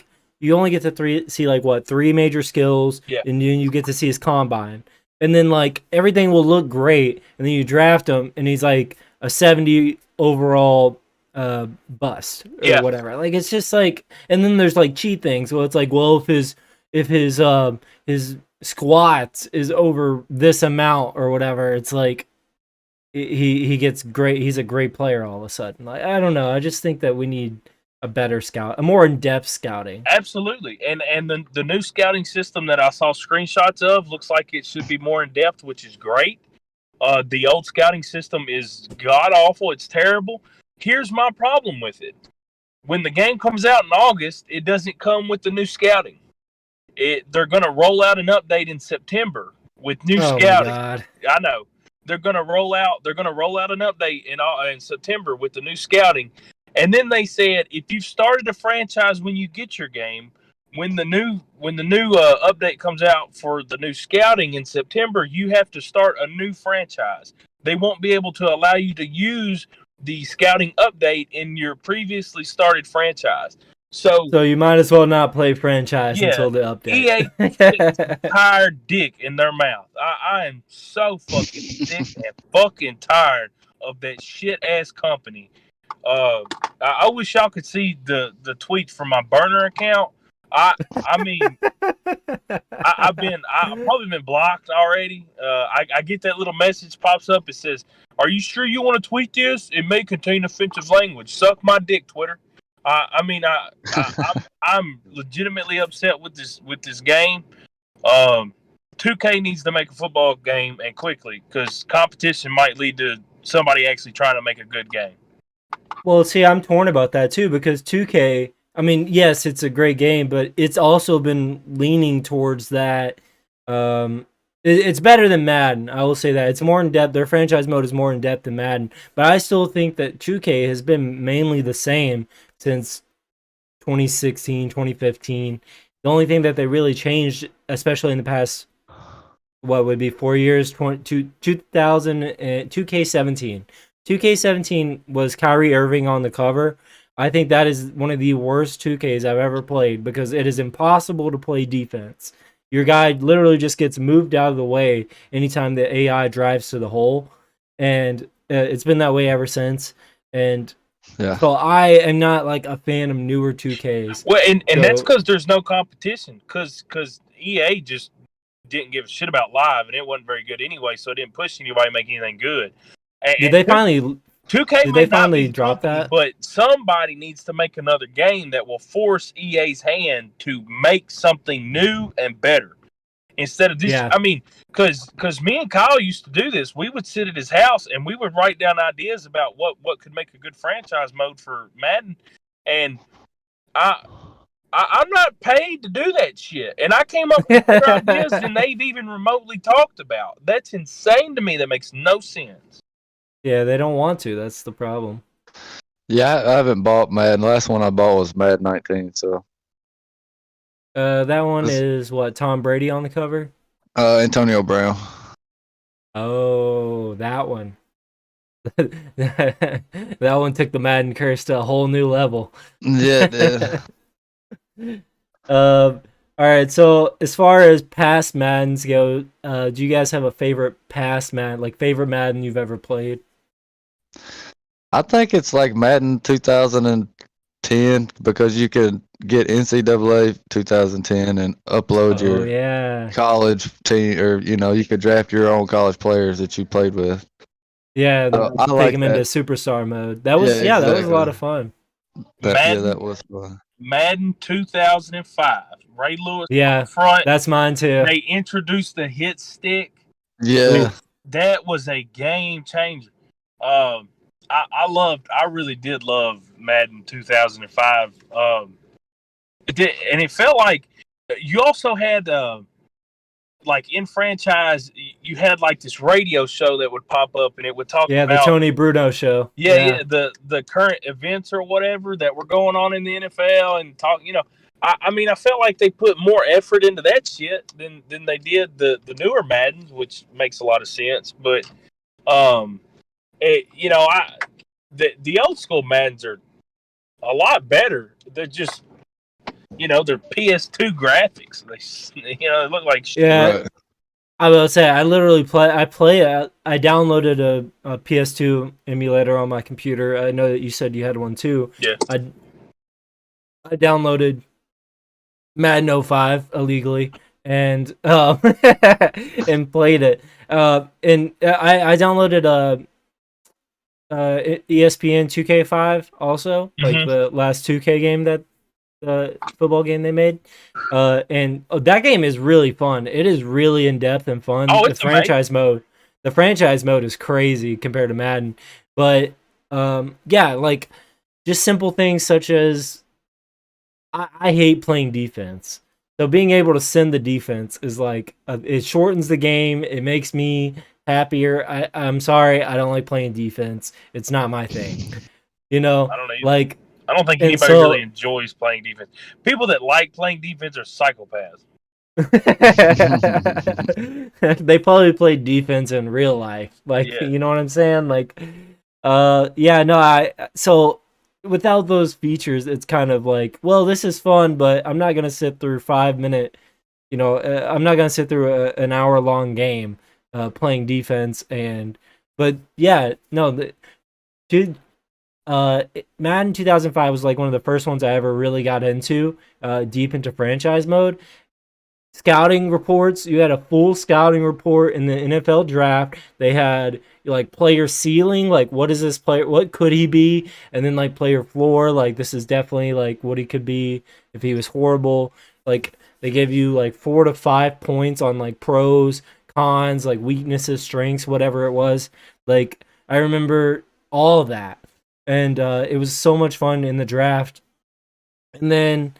major skills, and then you get to see his combine. And then, like, everything will look great, and then you draft him, and he's like a 70 overall bust or whatever. Like, it's just like, and then there's like cheat things. Well, it's like, well, if his squats is over this amount or whatever, it's like he gets great. He's a great player all of a sudden. Like, I don't know. I just think that we need a better a more in-depth scouting. Absolutely. And the new scouting system that I saw screenshots of looks like it should be more in-depth, which is great. The old scouting system is god-awful. It's terrible. Here's my problem with it. When the game comes out in August, it doesn't come with the new scouting. They're going to roll out an update in September with new scouting. God. I know. They're going to roll out an update in September with the new scouting. And then they said, if you've started a franchise when you get your game, when the new update comes out for the new scouting in September, you have to start a new franchise. They won't be able to allow you to use the scouting update in your previously started franchise. So you might as well not play franchise until the update. EA sticks an entire dick in their mouth. I am so fucking sick and fucking tired of that shit ass company. I wish y'all could see the tweets from my burner account. I've probably been blocked already. I get that little message pops up. It says, "Are you sure you want to tweet this? It may contain offensive language. Suck my dick, Twitter." I'm legitimately upset with this game. 2K needs to make a football game, and quickly, because competition might lead to somebody actually trying to make a good game. Well, see, I'm torn about that too, because 2K, I mean, yes, it's a great game, but it's also been leaning towards that. It's better than Madden, I will say that. It's more in depth. Their franchise mode is more in depth than Madden, but I still think that 2K has been mainly the same since 2016, 2015. The only thing that they really changed, especially in the past, what would be 4 years, 2000 and 2K17. 2K17 was Kyrie Irving on the cover. I think that is one of the worst 2Ks I've ever played because it is impossible to play defense. Your guy literally just gets moved out of the way anytime the AI drives to the hole, and it's been that way ever since. And Yeah. so I am not like a fan of newer 2Ks. Well, and that's So because there's no competition. Because EA just didn't give a shit about live, and it wasn't very good anyway, so it didn't push anybody to make anything good. did they finally 2K did may they not be finally the drop company, that? but somebody needs to make another game that will force EA's hand to make something new and better. Instead of this, Yeah. I mean, because me and Kyle used to do this. We would sit at his house and we would write down ideas about what could make a good franchise mode for Madden, and I'm not paid to do that shit. And I came up with better ideas than they've even remotely talked about. That's insane to me. That makes no sense. Yeah, they don't want to. That's the problem. Yeah, I haven't bought Madden. The last one I bought was Madden 19. So That one is what, Tom Brady on the cover? Antonio Brown. Oh, that one. That one took the Madden curse to a whole new level. Yeah, it did. All right. So as far as past Maddens go, do you guys have a favorite past Madden, like favorite Madden you've ever played? I think it's like Madden 2010 because you could get NCAA 2010 and upload Oh your yeah, college team, or you could draft your own college players that you played with. yeah. I Take like them into that. superstar mode. That was that was a lot exactly. of fun. That was fun. Madden 2005. Ray Lewis on Yeah, the front. that's mine too. They introduced the hit stick. Yeah. That was a game changer. I really did love Madden 2005. And it felt like you also had like in franchise, you had like this radio show that would pop up and it would talk Yeah, the about Tony Bruno show. yeah the current events or whatever that were going on in the NFL and talk. I mean, I felt like they put more effort into that shit than they did the newer Maddens, which makes a lot of sense. But the old school Maddens are a lot better. They're just they're PS2 graphics. They look like shit. Yeah, Right. I will say I literally play. I downloaded a PS2 emulator on my computer. I know that you said you had one too. Yeah. I downloaded Madden 05 illegally and and played it. And I downloaded ESPN 2K5 also, like the last 2K game that football game they made. And that game is really fun. It is really in depth and fun. Oh, The it's franchise mode. The franchise mode is crazy compared to Madden. But yeah, like just simple things such as I hate playing defense. So being able to send the defense is like it shortens the game. It makes me happier. I'm sorry, I don't like playing defense. It's not my thing. I don't know. Like I don't think and anybody so- really enjoys playing defense. People that like playing defense are psychopaths. they probably play defense in real life. Like, Yeah. you know what I'm saying? Like, yeah, no, so without those features, it's kind of like, well, this is fun, but I'm not gonna sit through 5 minute, I'm not gonna sit through an hour long game, playing defense but yeah, no, dude. Madden 2005 was like one of the first ones I ever really got into, deep into franchise mode. Scouting reports, you had a full scouting report in the NFL draft. They had like player ceiling, like what is this player, what could he be, and then like player floor, like this is definitely like what he could be if he was horrible. Like they give you like 4 to 5 points on like pros, cons, like weaknesses, strengths, whatever it was. Like I remember all of that. And it was so much fun in the draft. And then,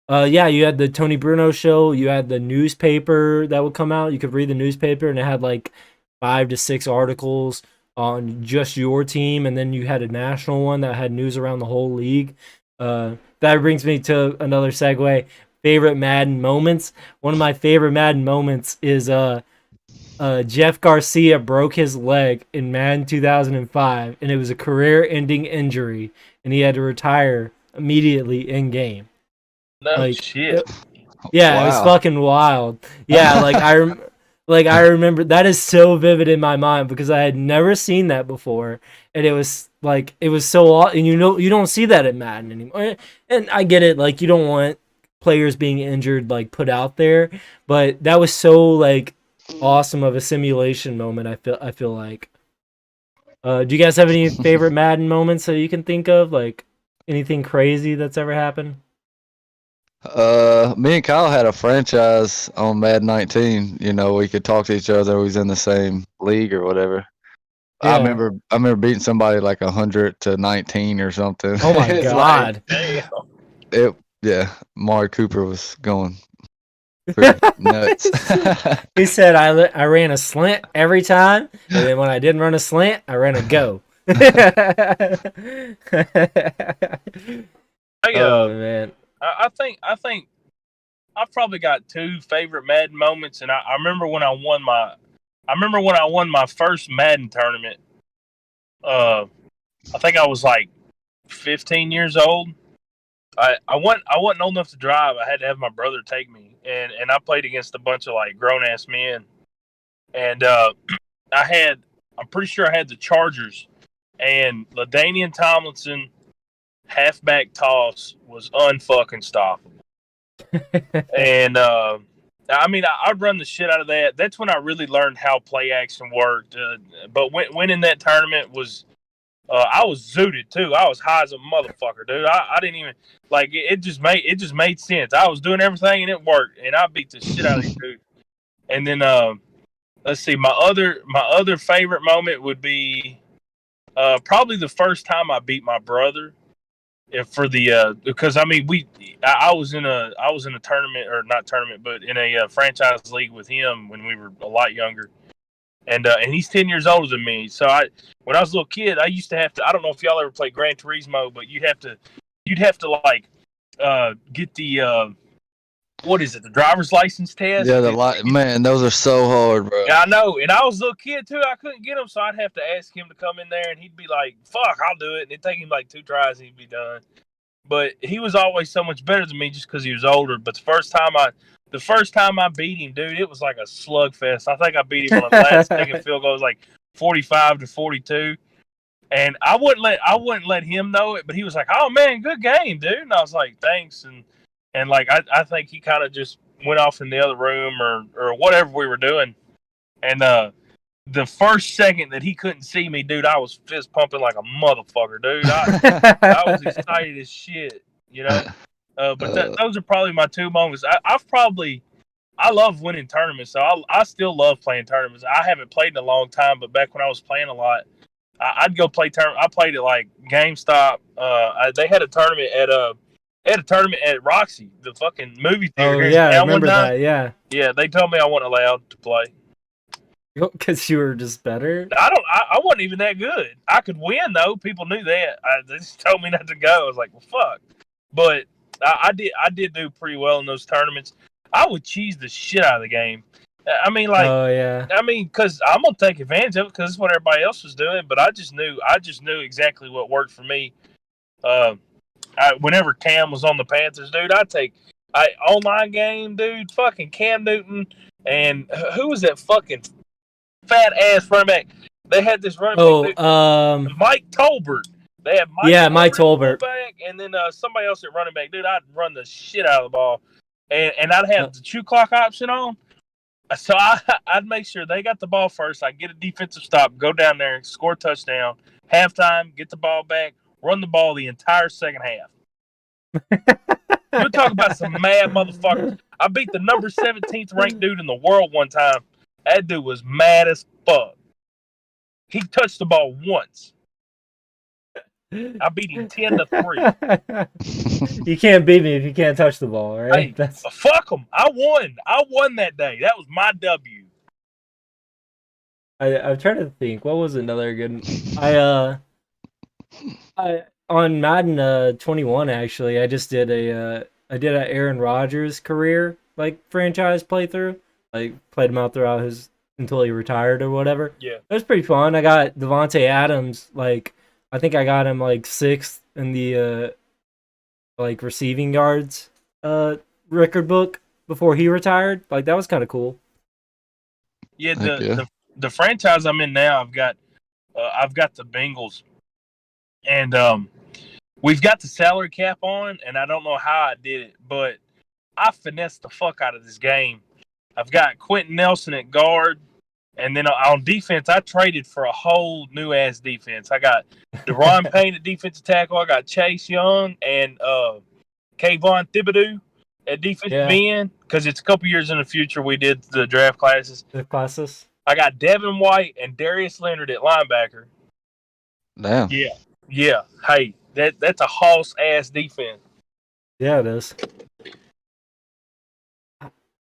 yeah, you had the Tony Bruno show. You had the newspaper that would come out. You could read the newspaper, and it had like 5 to 6 articles on just your team. And then you had a national one that had news around the whole league. That brings me to another segue. Favorite Madden moments. One of my favorite Madden moments is Jeff Garcia broke his leg in Madden 2005, and it was a career-ending injury, and he had to retire immediately in game. No Like, shit. yeah, it was Wow. fucking wild. Yeah, I remember that is so vivid in my mind because I had never seen that before, and it was so, and you don't see that at Madden anymore. And I get it, like you don't want players being injured like put out there, but that was so like awesome of a simulation moment. I feel like. Do you guys have any favorite Madden moments that you can think of, like anything crazy that's ever happened? Me and Kyle had a franchise on Madden 19. You know, we could talk to each other. We was in the same league or whatever. Yeah. I remember beating somebody like 100-19 or something. Oh my It's god. Damn. Yeah, Mari Cooper was going pretty nuts. He said I ran a slant every time, and then when I didn't run a slant, I ran a go. Oh man. I think I've probably got two favorite Madden moments, and I remember when I won my first Madden tournament. I think I was like 15 years old. I wasn't old enough to drive. I had to have my brother take me, and I played against a bunch of like grown ass men, and I'm pretty sure I had the Chargers, and LaDainian Tomlinson halfback toss was unfucking stoppable. And I'd run the shit out of that. That's when I really learned how play action worked. But winning that tournament was, I was zooted too. I was high as a motherfucker, dude. I didn't even like it. It just made sense. I was doing everything and it worked, and I beat the shit out of these dudes. And then let's see, my other favorite moment would be probably the first time I beat my brother. For the because I mean I was in a tournament, or not tournament, but in a franchise league with him when we were a lot younger, and he's 10 years older than me. So when I was a little kid, I used to have to, I don't know if y'all ever played Gran Turismo, but you'd have to like get the what is it, the driver's license test? Yeah, man, those are so hard, bro. Yeah, I know. And I was a little kid too. I couldn't get him, so I'd have to ask him to come in there, and he'd be like, "Fuck, I'll do it." And it'd take him like 2 tries, and he'd be done. But he was always so much better than me just because he was older. But the first time I beat him, dude, it was like a slugfest. I think I beat him on a last second field goal. It was like 45-42. And I wouldn't let him know it, but he was like, "Oh man, good game, dude." And I was like, "Thanks." And like I think he kind of just went off in the other room or whatever we were doing. And the first second that he couldn't see me, dude, I was fist pumping like a motherfucker, dude. I was excited as shit, you know. But those are probably my two moments. I love winning tournaments, so I still love playing tournaments. I haven't played in a long time, but back when I was playing a lot, I'd go play tournament. I played at like GameStop. They had a tournament at Roxy, the fucking movie theater. Oh yeah, I remember that. Yeah. Yeah, they told me I wasn't allowed to play. Because you were just better. I wasn't even that good. I could win though. People knew that. They just told me not to go. I was like, well, fuck. But I did do pretty well in those tournaments. I would cheese the shit out of the game. I mean, like, oh yeah. I mean, because I'm gonna take advantage of it because it's what everybody else was doing. But I just knew exactly what worked for me. Whenever Cam was on the Panthers, dude, online game, dude. Fucking Cam Newton and who was that fucking fat ass running back? They had this running back. Mike Tolbert. They had Mike Tolbert back, and then somebody else at running back. Dude, I'd run the shit out of the ball, and I'd have the chew clock option on. So I'd make sure they got the ball first. I'd get a defensive stop, go down there, score a touchdown. Halftime, get the ball back, run the ball the entire second half. We're talking about some mad motherfuckers. I beat the number 17th ranked dude in the world one time. That dude was mad as fuck. He touched the ball once. I beat him 10-3. You can't beat me if you can't touch the ball, right? Hey, fuck him. I won. I won that day. That was my W. I'm trying to think. What was another good? I on Madden 21 actually. I just did a Aaron Rodgers career like franchise playthrough. Like played him out throughout his until he retired or whatever. Yeah. It was pretty fun. I got Devontae Adams, like, I think I got him like 6th in the like receiving yards record book before he retired. Like, that was kind of cool. Yeah, Heck yeah. the franchise I'm in now, I've got the Bengals, and we've got the salary cap on, and I don't know how I did it, but I finessed the fuck out of this game. I've got Quentin Nelson at guard, and then on defense, I traded for a whole new ass defense. I got Deron Payne at defensive tackle. I got Chase Young and Kayvon Thibodeau at defensive end, because it's a couple years in the future we did the draft classes. The classes. I got Devin White and Darius Leonard at linebacker. Damn. Yeah. Hey, that's a hoss ass defense. Yeah, it is.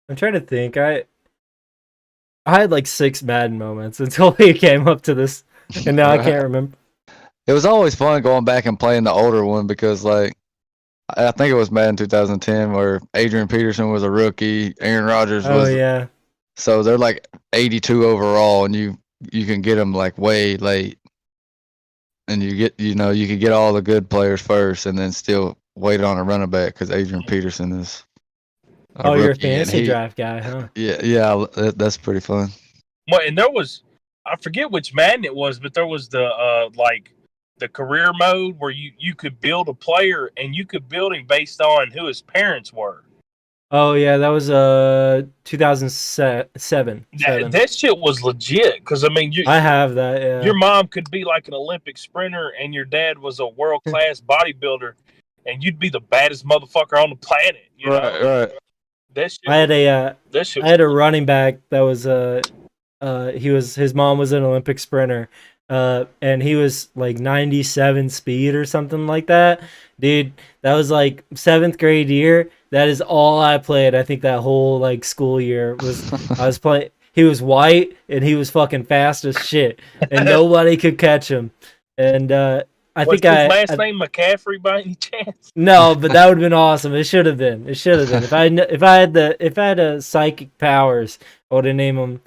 I'm trying to think. I had like 6 Madden moments until he came up to this, and now I can't remember. It was always fun going back and playing the older one because, like, I think it was Madden 2010 where Adrian Peterson was a rookie, Aaron Rodgers was. Oh yeah. So they're like 82 overall, and you can get them like way late, and you can get all the good players first, and then still wait on a running back because Adrian Peterson is. Oh, you're a fantasy draft guy, huh? Yeah, that's pretty fun. Well, and there was, I forget which Madden it was, but there was the like the career mode where you could build a player and you could build him based on who his parents were. Oh yeah, that was 2007. That shit was legit, because I mean, I have that. Yeah. Your mom could be like an Olympic sprinter, and your dad was a world class bodybuilder, and you'd be the baddest motherfucker on the planet. You know? Right. That shit. I had a running back that was his mom was an Olympic sprinter, and he was like 97 speed or something like that. Dude, that was like 7th grade year. That is all I played. I think that whole like school year I was playing. He was white and he was fucking fast as shit, and nobody could catch him. And I think his last name McCaffrey by any chance? No, but that would have been awesome. It should have been. If I had a psychic powers, I would have named him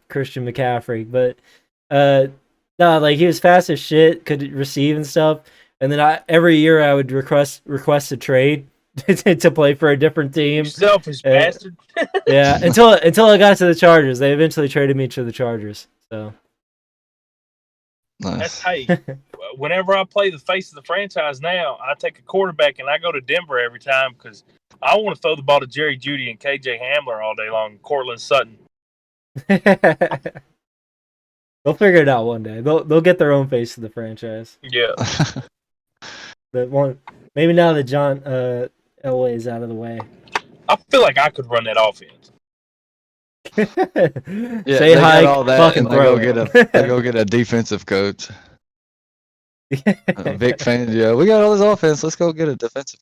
Christian McCaffrey. But no, like, he was fast as shit, could receive and stuff. And then every year I would request a trade to play for a different team. You selfish bastard. Yeah, until I got to the Chargers. They eventually traded me to the Chargers. So. Nice. That's whenever I play the face of the franchise now, I take a quarterback and I go to Denver every time because I want to throw the ball to Jerry Jeudy and KJ Hamler all day long, Cortland Sutton. They'll figure it out one day. They'll get their own face of the franchise. Yeah. Maybe now that John Elway is out of the way. I feel like I could run that offense. Say hi, fucking they go get a defensive coach. Vic Fangio. We got all this offense. Let's go get a defensive.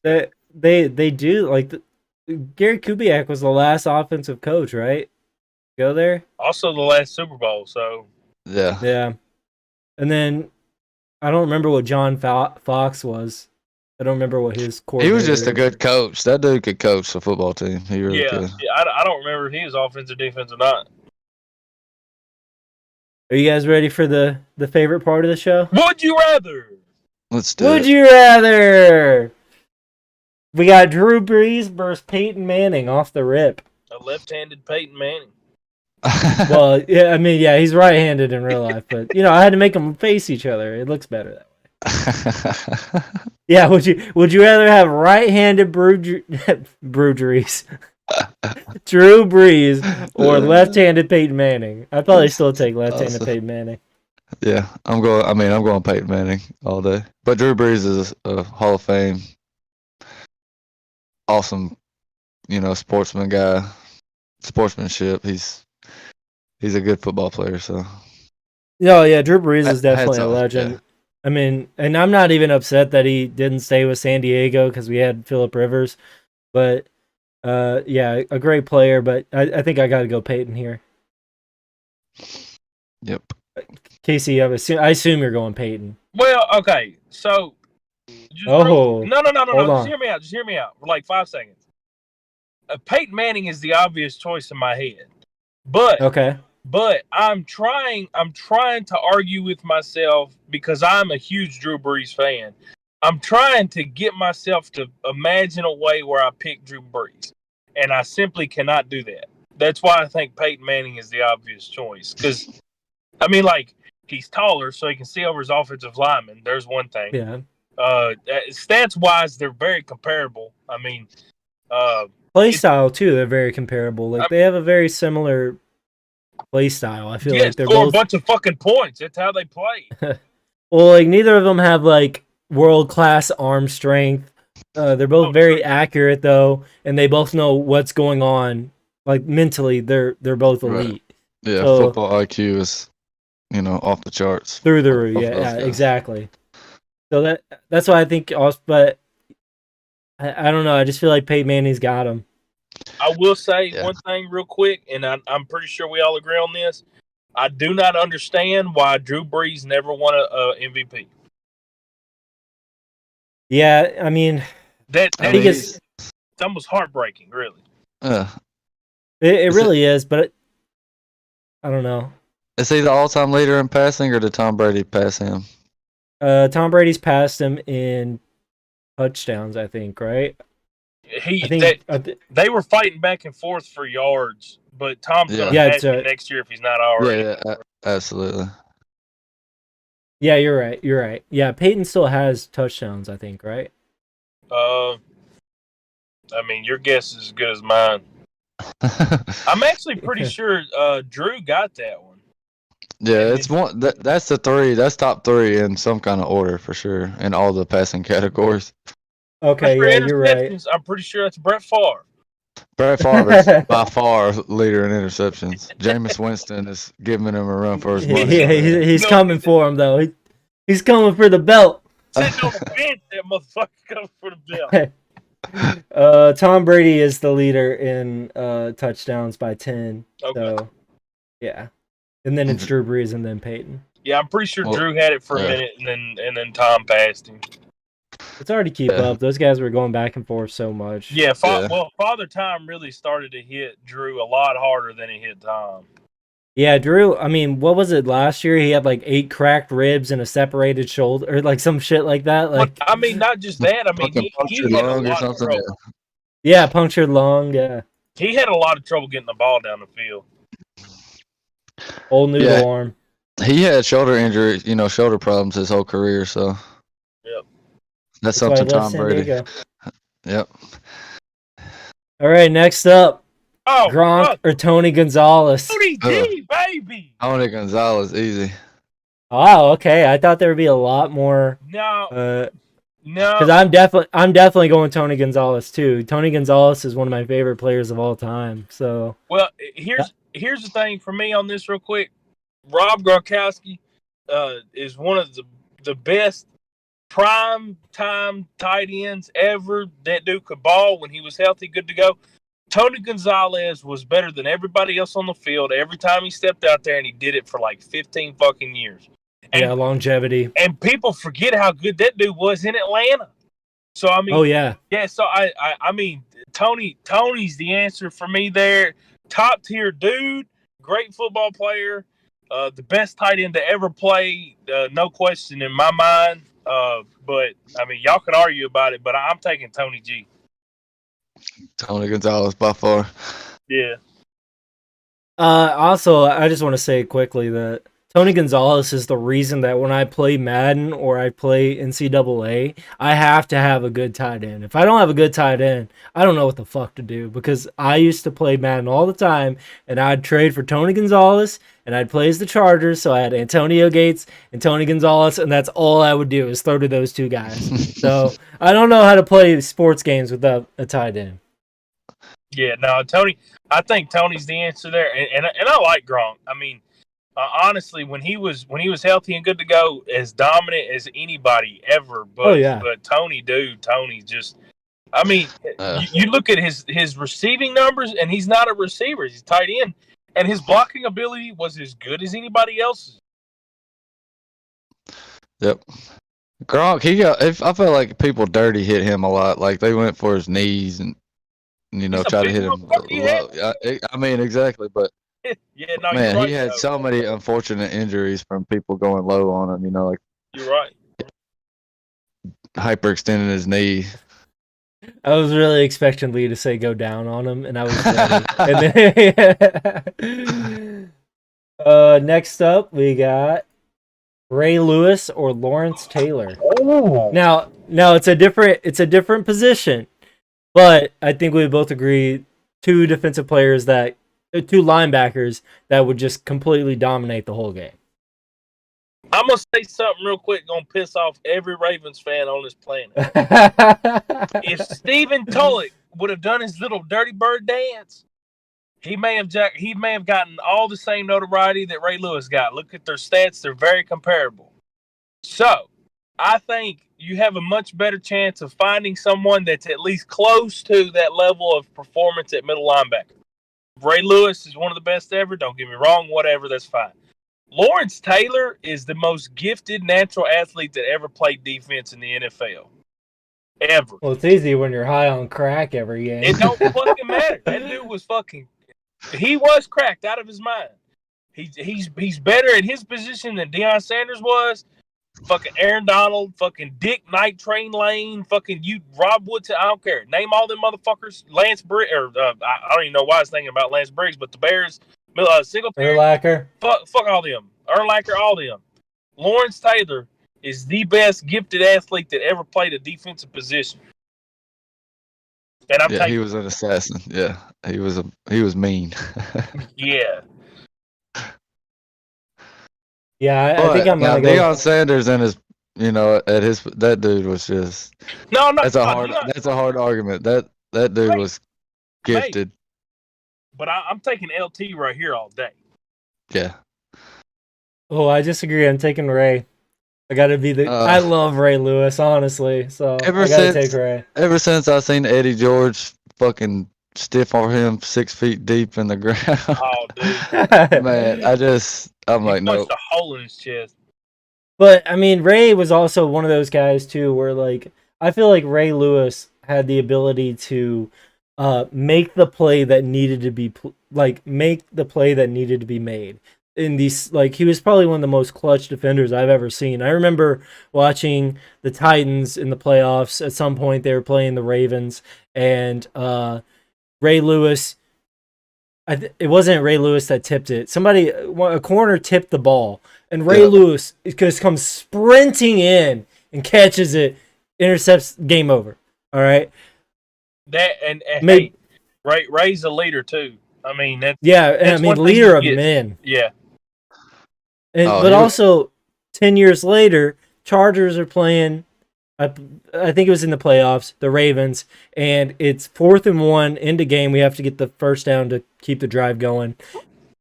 They do, like, Gary Kubiak was the last offensive coach, right? Go there. Also the last Super Bowl. So yeah. And then I don't remember what John Fox was. I don't remember what his coordinator. He was just a good coach. That dude could coach a football team. He really could. Yeah. I don't remember if he was offensive, defense, or not. Are you guys ready for the favorite part of the show? Would you rather? Let's do it. Would you rather? We got Drew Brees versus Peyton Manning off the rip. A left-handed Peyton Manning. Well, yeah, I mean, yeah, he's right-handed in real life, but I had to make them face each other. It looks better that way. Yeah, would you rather have right-handed Drew Brees or left-handed Peyton Manning? I'd probably still take left-handed Peyton Manning. Yeah, I'm going Peyton Manning all day. But Drew Brees is a Hall of Fame, awesome, sportsman guy, sportsmanship. He's a good football player. So. No, yeah, Drew Brees is definitely a legend. Yeah. I mean, and I'm not even upset that he didn't stay with San Diego because we had Phillip Rivers. But, yeah, a great player. But I think I got to go Peyton here. Yep. Casey, I assume you're going Peyton. Well, okay. So. No. Just hear me out for like 5 seconds. Peyton Manning is the obvious choice in my head. But. Okay. But I'm trying to argue with myself because I'm a huge Drew Brees fan. I'm trying to get myself to imagine a way where I pick Drew Brees, and I simply cannot do that. That's why I think Peyton Manning is the obvious choice. Because I mean, like, he's taller, so he can see over his offensive lineman. There's one thing. Yeah. Stats wise, they're very comparable. I mean, play style too. They're very comparable. Like they have a very similar play style. I feel like they're score both a bunch of fucking points. That's how they play. well, like neither of them have like world class arm strength. They're both very accurate though, and they both know what's going on. Like mentally, they're both elite. Right. Yeah, so, football IQ is off the charts. Through the roof. Yeah, exactly. So that's why I think. Also, but I don't know. I just feel like Peyton Manning's got him. I will say one thing real quick, and I'm pretty sure we all agree on this. I do not understand why Drew Brees never won a MVP. Yeah, I mean, it's almost heartbreaking, really. It really is, but I don't know. Is he the all-time leader in passing, or did Tom Brady pass him? Tom Brady's passed him in touchdowns, I think, right? They were fighting back and forth for yards, but Tom's going to pass him next year if he's not already. Yeah, absolutely. Yeah, you're right. Yeah, Peyton still has touchdowns, I think, right? I mean, your guess is as good as mine. I'm actually pretty sure Drew got that one. Yeah, it's one. That's the three. That's top three in some kind of order for sure in all the passing categories. Okay, yeah, you're right. I'm pretty sure that's Brett Favre. Brett Favre is by far leader in interceptions. Jameis Winston is giving him a run for his money. Yeah, he's coming for him though. He's coming for the belt. Sitting on the bench, that motherfucker coming for the belt. Tom Brady is the leader in touchdowns by 10. Okay. So, yeah. And then it's Drew Brees and then Peyton. Yeah, I'm pretty sure Drew had it for a minute and then Tom passed him. It's hard to keep up. Those guys were going back and forth so much. Yeah, well, Father Time really started to hit Drew a lot harder than he hit Tom. Yeah, Drew, I mean, what was it last year? He had like 8 cracked ribs and a separated shoulder, or like some shit like that. Like, I mean, not just that. I mean, he had a lot of trouble. Yeah, punctured lung, yeah. He had a lot of trouble getting the ball down the field. Old noodle arm. He had shoulder injuries, shoulder problems his whole career, so. Yep. That's something Tom Brady. Yep. All right, next up. Gronk or Tony Gonzalez? Tony D, baby. Tony Gonzalez, easy. Wow, okay. I thought there would be a lot more. No. Because I'm definitely going Tony Gonzalez too. Tony Gonzalez is one of my favorite players of all time. So. Well, here's the thing for me on this real quick. Rob Gronkowski is one of the best prime time tight ends ever. That dude could ball when he was healthy, good to go. Tony Gonzalez was better than everybody else on the field every time he stepped out there, and he did it for like 15 fucking years. And, longevity. And people forget how good that dude was in Atlanta. So, I mean, yeah. So, I mean, Tony's the answer for me there. Top tier dude, great football player, the best tight end to ever play, no question in my mind. But I mean, y'all can argue about it, but I'm taking Tony G. Tony Gonzalez by far. Yeah. Also, I just want to say quickly that Tony Gonzalez is the reason that when I play Madden or I play NCAA, I have to have a good tight end. If I don't have a good tight end, I don't know what the fuck to do, because I used to play Madden all the time, and I'd trade for Tony Gonzalez, and I'd play as the Chargers, so I had Antonio Gates and Tony Gonzalez, and that's all I would do is throw to those two guys. So I don't know how to play sports games without a tight end. Yeah, no, Tony. I think Tony's the answer there, and I like Gronk. I mean, honestly, when he was healthy and good to go, as dominant as anybody ever. But but Tony just. I mean, you look at his receiving numbers, and he's not a receiver; he's tight end, and his blocking ability was as good as anybody else's. Yep. Gronk, I felt like people dirty hit him a lot. Like they went for his knees and try to hit him. I mean, exactly, but yeah, no, you're Man, right. he had though. so many unfortunate injuries from people going low on him. Like You're right. hyperextending his knee. I was really expecting Lee to say go down on him, and I was ready. And then, next up, we got Ray Lewis or Lawrence Taylor. Oh. Now it's a different position, but I think we both agree two linebackers that would just completely dominate the whole game. I'm gonna say something real quick. Gonna piss off every Ravens fan on this planet. If Stephen Tulloch would have done his little Dirty Bird dance, he may have gotten all the same notoriety that Ray Lewis got. Look at their stats; they're very comparable. So, I think you have a much better chance of finding someone that's at least close to that level of performance at middle linebacker. Ray Lewis is one of the best ever. Don't get me wrong. Whatever, that's fine. Lawrence Taylor is the most gifted natural athlete that ever played defense in the NFL. Ever. Well, it's easy when you're high on crack every game. It don't fucking matter. That dude was he was cracked out of his mind. He's better at his position than Deion Sanders was. Fucking Aaron Donald, fucking Dick Night Train Lane, fucking Rob Woodson. I don't care. Name all them motherfuckers. Lance Briggs, I don't even know why I was thinking about Lance Briggs, but the Bears, Singletary, Urlacher. fuck all them. Urlacher, all them. Lawrence Taylor is the best gifted athlete that ever played a defensive position. And he was an assassin. Yeah, he was mean. Yeah. Yeah, I think I'm gonna go. Deion Sanders and his, that dude was just. No. That's a hard argument. That dude was gifted. But I'm taking LT right here all day. Yeah. Oh, I disagree. I'm taking Ray. I gotta be I love Ray Lewis, honestly. So I gotta take Ray. Ever since I seen Eddie George fucking stiff on him 6 feet deep in the ground. Oh, dude. Man, I'm like, no. Punched a hole in his chest. But I mean, Ray was also one of those guys too, where like I feel like Ray Lewis had the ability to make the play that needed to be made. In these, like, he was probably one of the most clutch defenders I've ever seen. I remember watching the Titans in the playoffs. At some point, they were playing the Ravens, and Ray Lewis. It wasn't Ray Lewis that tipped it. A corner tipped the ball, and Ray Lewis just comes sprinting in and catches it, intercepts, game over. All right. That and hey, Ray's a leader too. I mean that's leader of men. Yeah. But also, 10 years later, Chargers are playing. I think it was in the playoffs, the Ravens, and it's 4th and 1 into game. We have to get the first down to keep the drive going.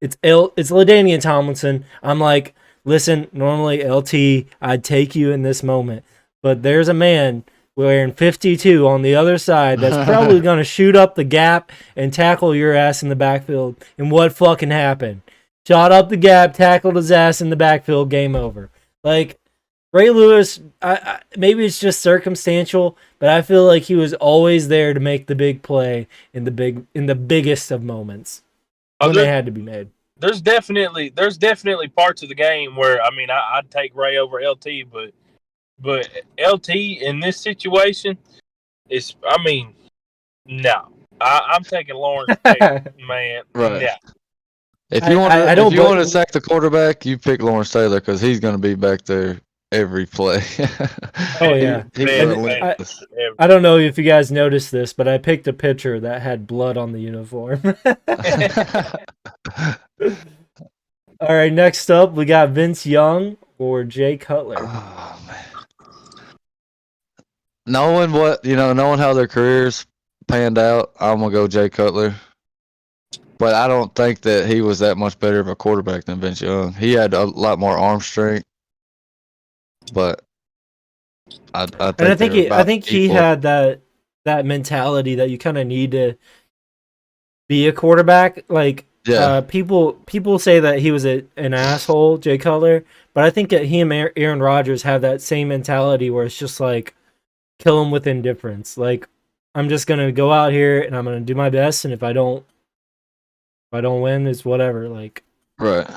It's LaDainian Tomlinson. I'm like, listen, normally LT, I'd take you in this moment, but there's a man wearing 52 on the other side that's probably going to shoot up the gap and tackle your ass in the backfield. And what fucking happened? Shot up the gap, tackled his ass in the backfield, game over. Like, Ray Lewis, maybe it's just circumstantial, but I feel like he was always there to make the big play in the biggest of moments when they had to be made. There's definitely parts of the game where I'd take Ray over LT, but LT in this situation is no. I'm taking Lawrence Taylor, man. Right. Yeah. If you want to sack the quarterback, you pick Lawrence Taylor because he's going to be back there every play. Oh yeah. I don't know if you guys noticed this, but I picked a pitcher that had blood on the uniform. All right, next up we got Vince Young or Jay Cutler. Oh man. Knowing how their careers panned out, I'm gonna go Jay Cutler. But I don't think that he was that much better of a quarterback than Vince Young. He had a lot more arm strength, but I think he had that mentality that you kind of need to be a quarterback. Like, people say that he was an asshole, Jay Cutler, but I think that he and Aaron Rodgers have that same mentality where it's just like kill him with indifference. Like, I'm just gonna go out here and I'm gonna do my best, and if I don't win, it's whatever. Like, Right.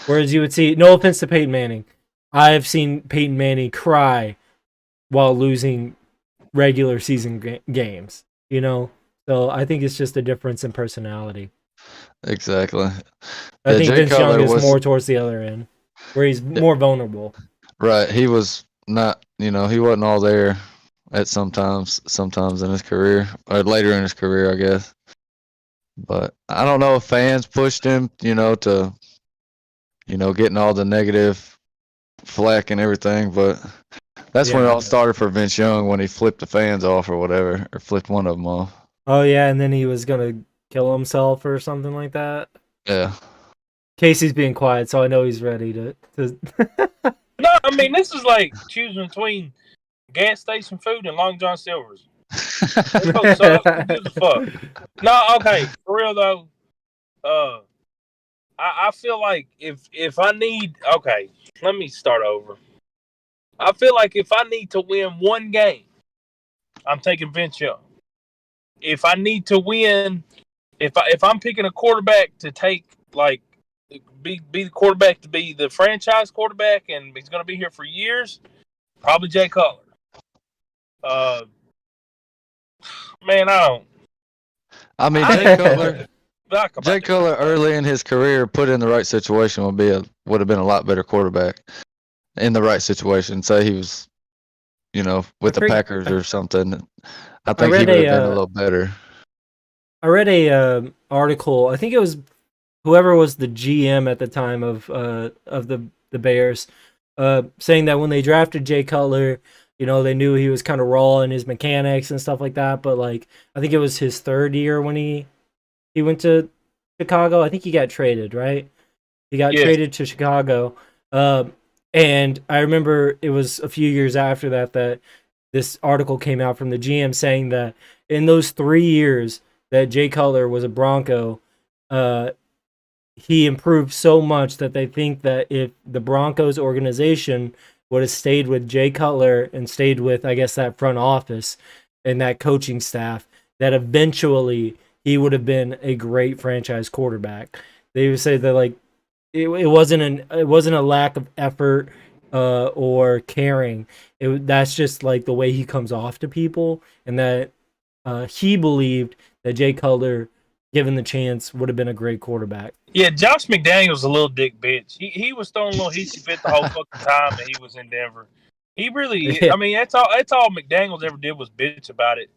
Whereas you would see, no offense to Peyton Manning, I've seen Peyton Manning cry while losing regular season games. You know, so I think it's just a difference in personality. Exactly. I Yeah, think Jay Vince Young Cutler is was more towards the other end, where he's more vulnerable. right. He was not, he wasn't all there at sometimes in his career or later in his career, I guess. But I don't know if fans pushed him, to, getting all the negative flack and everything. But that's when it Yeah. all started for Vince Young when he flipped the fans off or whatever, or flipped one of them off. Oh yeah, and then he was gonna kill himself or something like that. Yeah. Casey's being quiet, so I know he's ready to. No, I mean this is like choosing between gas station food and Long John Silver's. They both suck. Who gives a fuck? No, okay, for real though. I feel like if I need, okay, let me start over. I feel like if I need to win one game, I'm taking Vince Young. If I need to win, if I'm picking a quarterback to take, like, be the quarterback to be the franchise quarterback and he's going to be here for years, probably Jay Cutler. Man, I don't. I mean, Jay Cutler early in his career put in the right situation would have been a lot better quarterback in the right situation. Say he was, with the Packers or something. I think he would have been a little better. I read a article. I think it was whoever was the GM at the time of the Bears, saying that when they drafted Jay Cutler, they knew he was kind of raw in his mechanics and stuff like that. But like, I think it was his third year when he went to Chicago. I think he got traded, right? He got traded to Chicago. And I remember it was a few years after that this article came out from the GM saying that in those 3 years that Jay Cutler was a Bronco, he improved so much that they think that if the Broncos organization would have stayed with Jay Cutler and stayed with, I guess, that front office and that coaching staff, that eventually he would have been a great franchise quarterback. They would say that like it wasn't a lack of effort or caring. That's just like the way he comes off to people, and that he believed that Jay Cutler, given the chance, would have been a great quarterback. Yeah, Josh McDaniels a little dick bitch. He was throwing a little hissy fit the whole fucking time that he was in Denver. He really, I mean, that's all McDaniels ever did was bitch about it.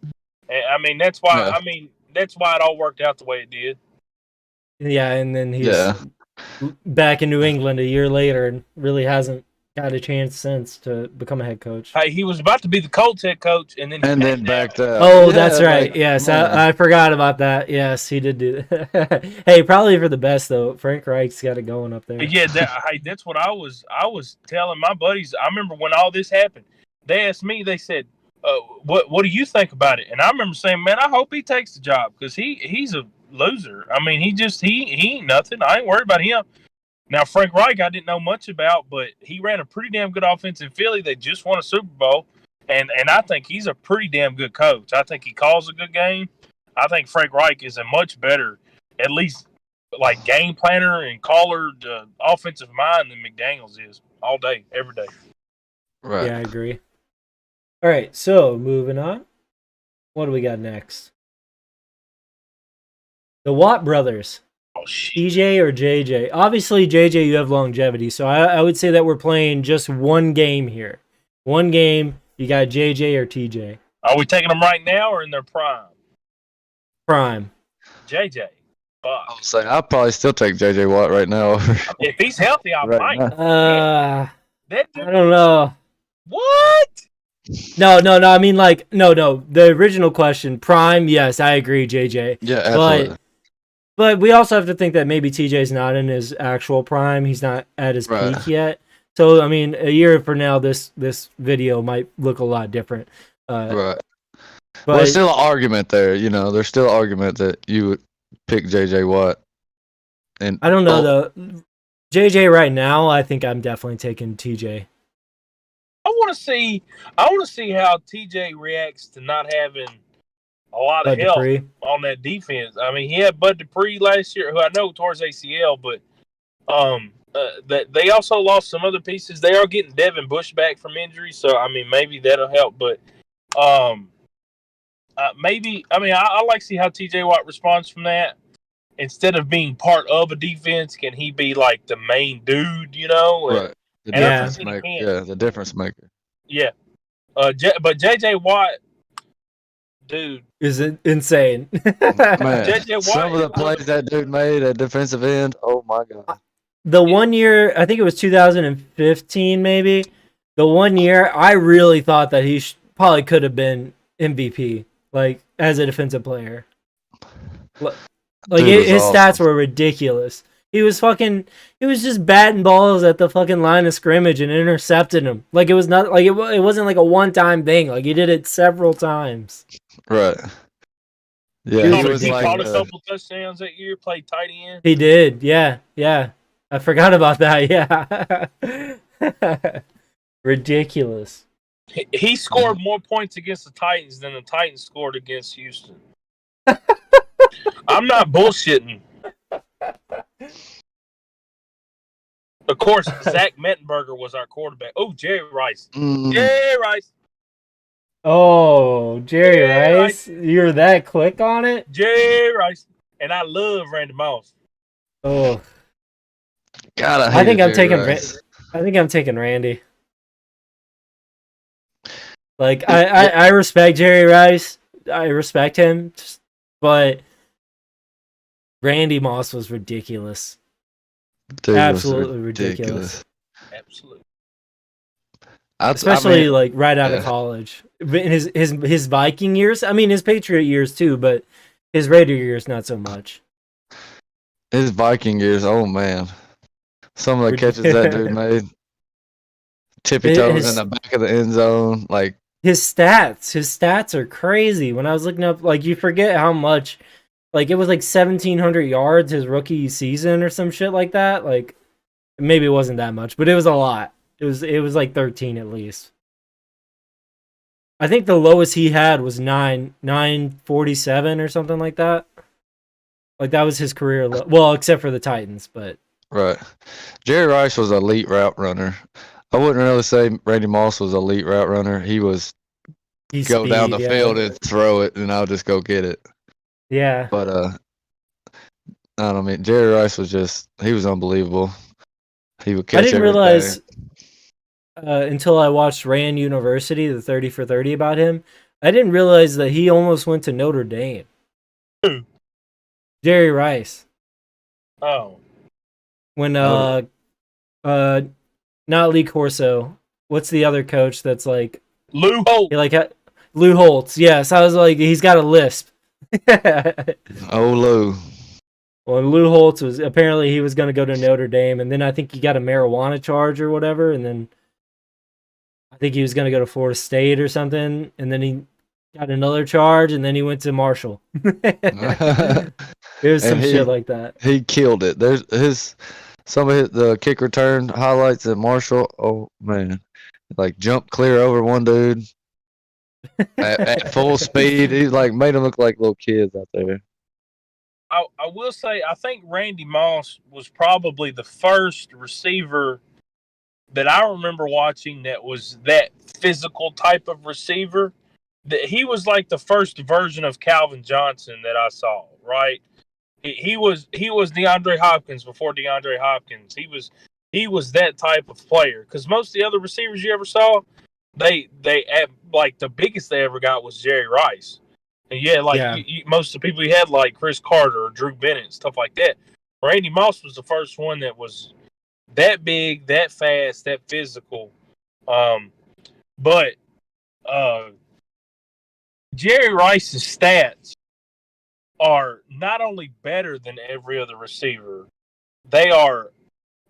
And, I mean, that's why. I mean, that's why it all worked out the way it did. Yeah, and then he's back in New England a year later and really hasn't got a chance since to become a head coach. Hey, he was about to be the Colts head coach, and then backed out. Oh, that's right. Yes, I forgot about that. Yes, he did do that. Hey, probably for the best though. Frank Reich's got it going up there. Yeah, that's what I was telling my buddies. I remember when all this happened. They asked me. They said, "What do you think about it?" And I remember saying, "Man, I hope he takes the job because he's a loser. I mean, he ain't nothing. I ain't worried about him." Now, Frank Reich, I didn't know much about, but he ran a pretty damn good offense in Philly. They just won a Super Bowl, and I think he's a pretty damn good coach. I think he calls a good game. I think Frank Reich is a much better, at least like game planner and caller, offensive mind than McDaniels is all day, every day. Right. Yeah, I agree. All right, so moving on. What do we got next? The Watt brothers. Oh, shit. TJ or JJ? Obviously, JJ, you have longevity, so I would say that we're playing just one game here. One game, you got JJ or TJ. Are we taking them right now or in their prime? Prime. JJ. Fuck. I'll say I'll probably still take JJ Watt right now. If he's healthy, I Right might. I That don't know. What? No. I mean, like, no. The original question, prime. Yes, I agree, JJ. Yeah, absolutely. But we also have to think that maybe TJ's not in his actual prime. He's not at his peak yet. So, I mean, a year from now, this video might look a lot different. Right. But there's still an argument there. There's still an argument that you would pick JJ Watt. And I don't know, though. JJ right now, I think I'm definitely taking TJ. I want to see how TJ reacts to not having a lot of Bud help Dupree. on that defense. I mean, he had Bud Dupree last year, who I know tore his ACL, but that they also lost some other pieces. They are getting Devin Bush back from injury, so I mean maybe that'll help. But maybe I like to see how T.J. Watt responds from that. Instead of being part of a defense, can he be like the main dude? You know, Right. The and I difference think he maker. can. Yeah, the difference maker. Yeah. But J.J. Watt, dude, Is it insane? Man, J.J. Watt some of the is one plays that dude made at defensive end, oh my God. The one year, I think it was 2015, maybe. The one year, I really thought that he probably could have been MVP, like as a defensive player. Like Dude was his stats awesome. were ridiculous. He was just batting balls at the fucking line of scrimmage and intercepting them. Like it was not like it wasn't like a one-time thing. Like he did it several times. Right. Yeah, It he was was he like caught a couple touchdowns that year, played tight end. He did. Yeah. I forgot about that. Yeah. Ridiculous. He scored more points against the Titans than the Titans scored against Houston. I'm not bullshitting. Of course, Zach Mettenberger was our quarterback. Oh, Jerry Rice. Jerry Rice. Oh, Jerry Rice. You're that quick on it? Jerry Rice. And I love Randy Moss. Oh. God, I think I'm taking Rice. I think I'm taking Randy. Like I respect Jerry Rice. I respect him, but Randy Moss was ridiculous. Dude, Absolutely ridiculous. Absolutely. Especially like right out of college. In his Viking years, I mean his Patriot years too, but his Raider years not so much. His Viking years, oh man. Some of the catches that dude made. Tippy toes in the back of the end zone. Like his stats are crazy. When I was looking up, like you forget how much, like it was like 1,700 yards his rookie season or some shit like that. Like maybe it wasn't that much, but it was a lot. It was like 13 at least. I think the lowest he had was 947 or something like that. Like that was his career well, except for the Titans, but right. Jerry Rice was an elite route runner. I wouldn't really say Randy Moss was an elite route runner. He's down the field and throw it, and I'll just go get it. Yeah. But I don't mean Jerry Rice he was unbelievable. He would catch. I didn't realize until I watched Rand University, the 30 for 30 about him. I didn't realize that he almost went to Notre Dame. Who? Jerry Rice. Oh. When not Lee Corso. What's the other coach that's like Lou Holtz? Lou Holtz. Yes, I was like, he's got a lisp. Oh, Lou. Well, Lou Holtz was apparently he was going to go to Notre Dame, and then I think he got a marijuana charge or whatever, and then I think he was going to go to Florida State or something, and then he got another charge, and then he went to Marshall. It was some shit like that. He killed it. There's some of the kick return highlights at Marshall. Oh man, like jumped clear over one dude at full speed. He like made them look like little kids out there. I will say I think Randy Moss was probably the first receiver that I remember watching that was that physical type of receiver. That he was like the first version of Calvin Johnson that I saw. Right. He was DeAndre Hopkins before DeAndre Hopkins. He was that type of player because most of the other receivers you ever saw, they like the biggest they ever got was Jerry Rice, and most of the people he had like Chris Carter or Drew Bennett stuff like that. Randy Moss was the first one that was that big, that fast, that physical. But Jerry Rice's stats are not only better than every other receiver, they are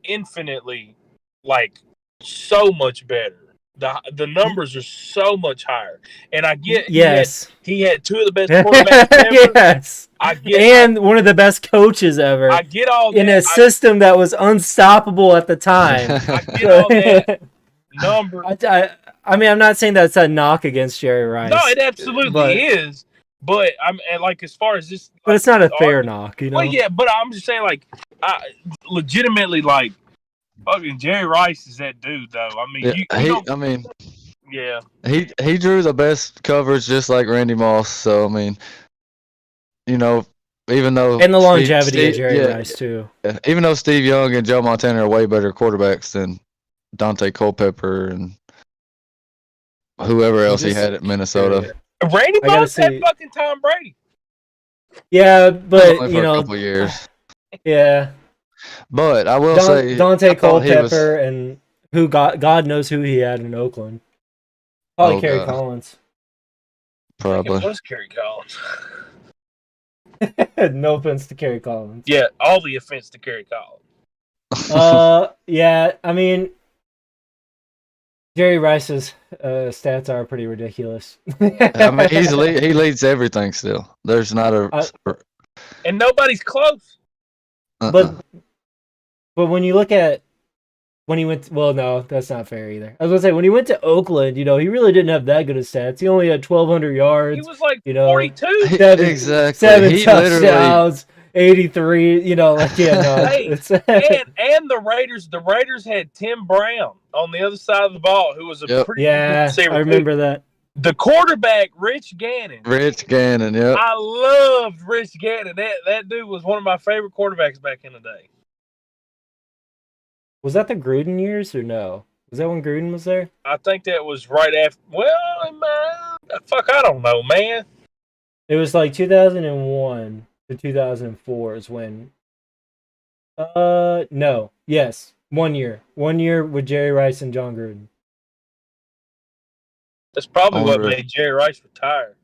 infinitely like so much better. The numbers are so much higher. And I get he had two of the best quarterbacks ever. Yes. And one of the best coaches ever. I get all that. In a system that was unstoppable at the time. I get all that. Number. I mean, I'm not saying that's a knock against Jerry Rice. No, it absolutely is. But I'm and like as far as this, But like, it's not a this fair argument. knock, you Well, know. yeah, but I'm just saying, like, legitimately, like, fucking Jerry Rice is that dude, though. I mean, Yeah, we he. don't. I mean, Yeah, he drew the best coverage just like Randy Moss. So I mean, you know, even though And the longevity of Jerry Rice too. even though Steve Young and Joe Montana are way better quarterbacks than Dante Culpepper and whoever I'm else he just had at Minnesota. curious. Randy I gotta Moss had see. fucking Tom Brady. Yeah, That was but only you for a know, couple years. yeah, But I will say, Dante I thought he was. Culpepper and who God knows who he had in Oakland. Probably Oh Kerry god, Collins. I think it probably. was Kerry Collins. No offense to Kerry Collins. Yeah, all the offense to Kerry Collins. Yeah. I mean, Jerry Rice's stats are pretty ridiculous. I mean, he leads everything still. There's not a. And nobody's close. But when you look at when he went, well, no, that's not fair either. I was gonna say when he went to Oakland, you know, he really didn't have that good of stats. He only had 1,200 yards. He was like you know, 42. Exactly. seven He touchdowns, 83. You know, like yeah, no, Hey, it's and the Raiders had Tim Brown on the other side of the ball, who was a Yep. pretty good yeah, receiver. I remember that. The quarterback, Rich Gannon. Rich Gannon. Yep. I loved Rich Gannon. That dude was one of my favorite quarterbacks back in the day. Was that the Gruden years or no? Was that when Gruden was there? I think that was right after. Well, man, fuck, I don't know, man. It was like 2001 to 2004 is when. No, yes, 1 year with Jerry Rice and John Gruden. That's probably what Only- made Jerry Rice retire.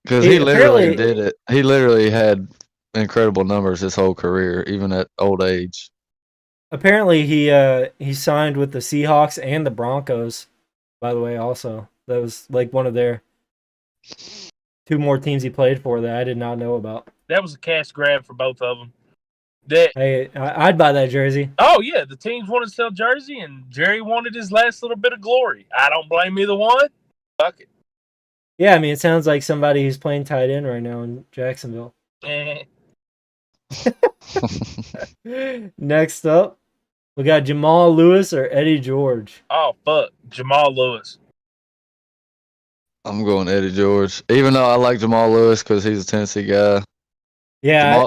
Because he literally did it. He literally had incredible numbers his whole career, even at old age. Apparently, he signed with the Seahawks and the Broncos. By the way, also that was like one of their two more teams he played for that I did not know about. That was a cash grab for both of them. Hey, I'd buy that jersey. Oh yeah, the teams wanted to sell jersey, and Jerry wanted his last little bit of glory. I don't blame either one. Fuck it. Yeah, I mean, it sounds like somebody who's playing tight end right now in Jacksonville. Next up, we got Jamal Lewis or Eddie George. Oh fuck, Jamal Lewis. I'm going Eddie George, even though I like Jamal Lewis because he's a Tennessee guy. Yeah,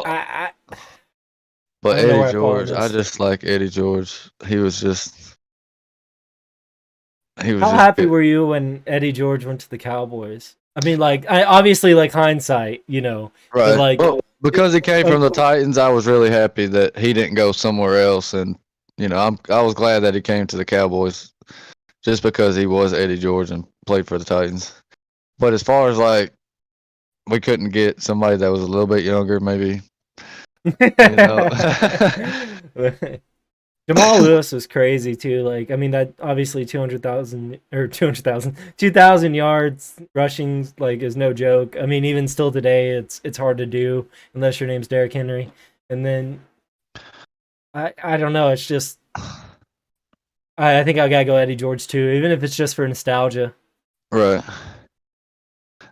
But I don't know where Eddie I fall on George, I this. just like Eddie George. He was just. How happy were you when Eddie George went to the Cowboys? I mean, like, obviously, like hindsight, you know, right? but like, well, because he came from the Titans, I was really happy that he didn't go somewhere else, and you know, I was glad that he came to the Cowboys, just because he was Eddie George and played for the Titans. But as far as like, we couldn't get somebody that was a little bit younger, maybe. You know. Jamal Lewis was crazy too. Like, I mean, that obviously 2,000 yards rushing, like, is no joke. I mean, even still today, it's hard to do unless your name's Derrick Henry. And then I don't know. It's just I think I gotta go Eddie George too, even if it's just for nostalgia. Right.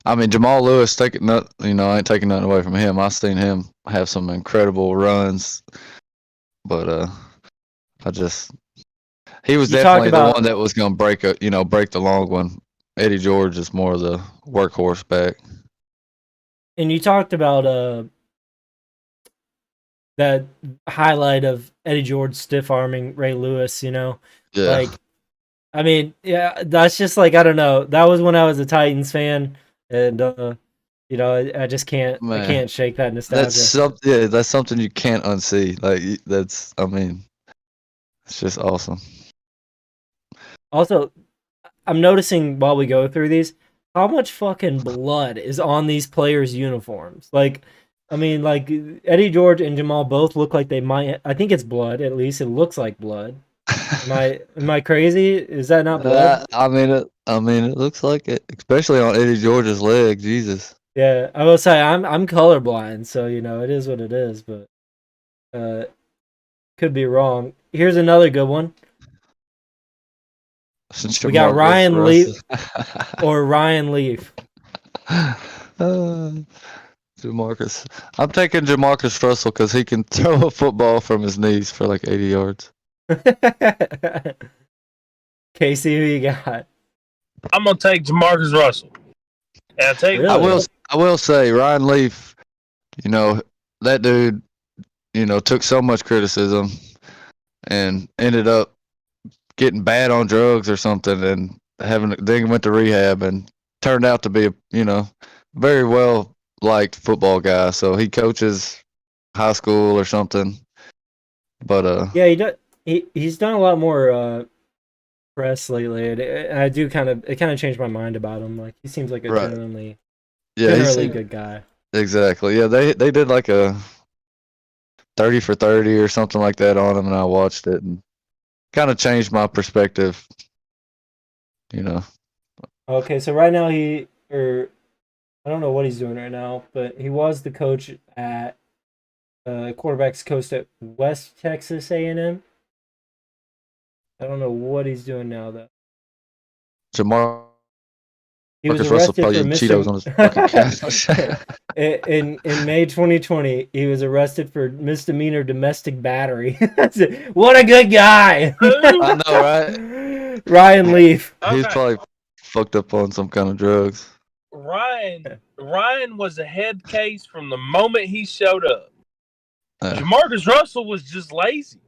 I mean, Jamal Lewis, I ain't taking nothing away from him. I've seen him have some incredible runs, but he was definitely the one that was going to break the long one. Eddie George is more of the workhorse back. And you talked about that highlight of Eddie George stiff arming Ray Lewis, you know? Yeah. Like, I mean, yeah, that's just like, I don't know. That was when I was a Titans fan, and you know, I just can't. Man, I can't shake that nostalgia. That's something you can't unsee. Like it's just awesome. Also, I'm noticing while we go through these, how much fucking blood is on these players' uniforms. Like, I mean, like Eddie George and Jamal both look like they might. I think it's blood. At least it looks like blood. Am I crazy? Is that not blood? I mean, it looks like it, especially on Eddie George's leg. Jesus. Yeah, I will say I'm colorblind, so you know it is what it is. But could be wrong. Here's another good one. We got Ryan Russell. Leaf or Ryan Leaf. Jamarcus. I'm taking Jamarcus Russell because he can throw a football from his knees for like 80 yards. Casey, who you got? I'm gonna take Jamarcus Russell. And I'll tell you Really? what, I will say Ryan Leaf, that dude, took so much criticism and ended up getting bad on drugs or something and then went to rehab and turned out to be a, very well liked football guy. So he coaches high school or something. But Yeah, he's done a lot more press lately. It kind of changed my mind about him. Like he seems like a Right. generally yeah, good guy. exactly. Yeah, they did like a 30 for 30 or something like that on him, and I watched it and kind of changed my perspective. Okay, so right now I don't know what he's doing right now, but he was the coach at quarterbacks coach at West Texas A&M. I don't know what he's doing now though. Jamarcus He was Russell arrested probably for eating Cheetos on his fucking couch. in May 2020, he was arrested for misdemeanor domestic battery. What a good guy! I know, right? Ryan Leaf. He's Okay. probably fucked up on some kind of drugs. Ryan was a head case from the moment he showed up. Yeah. Jamarcus Russell was just lazy.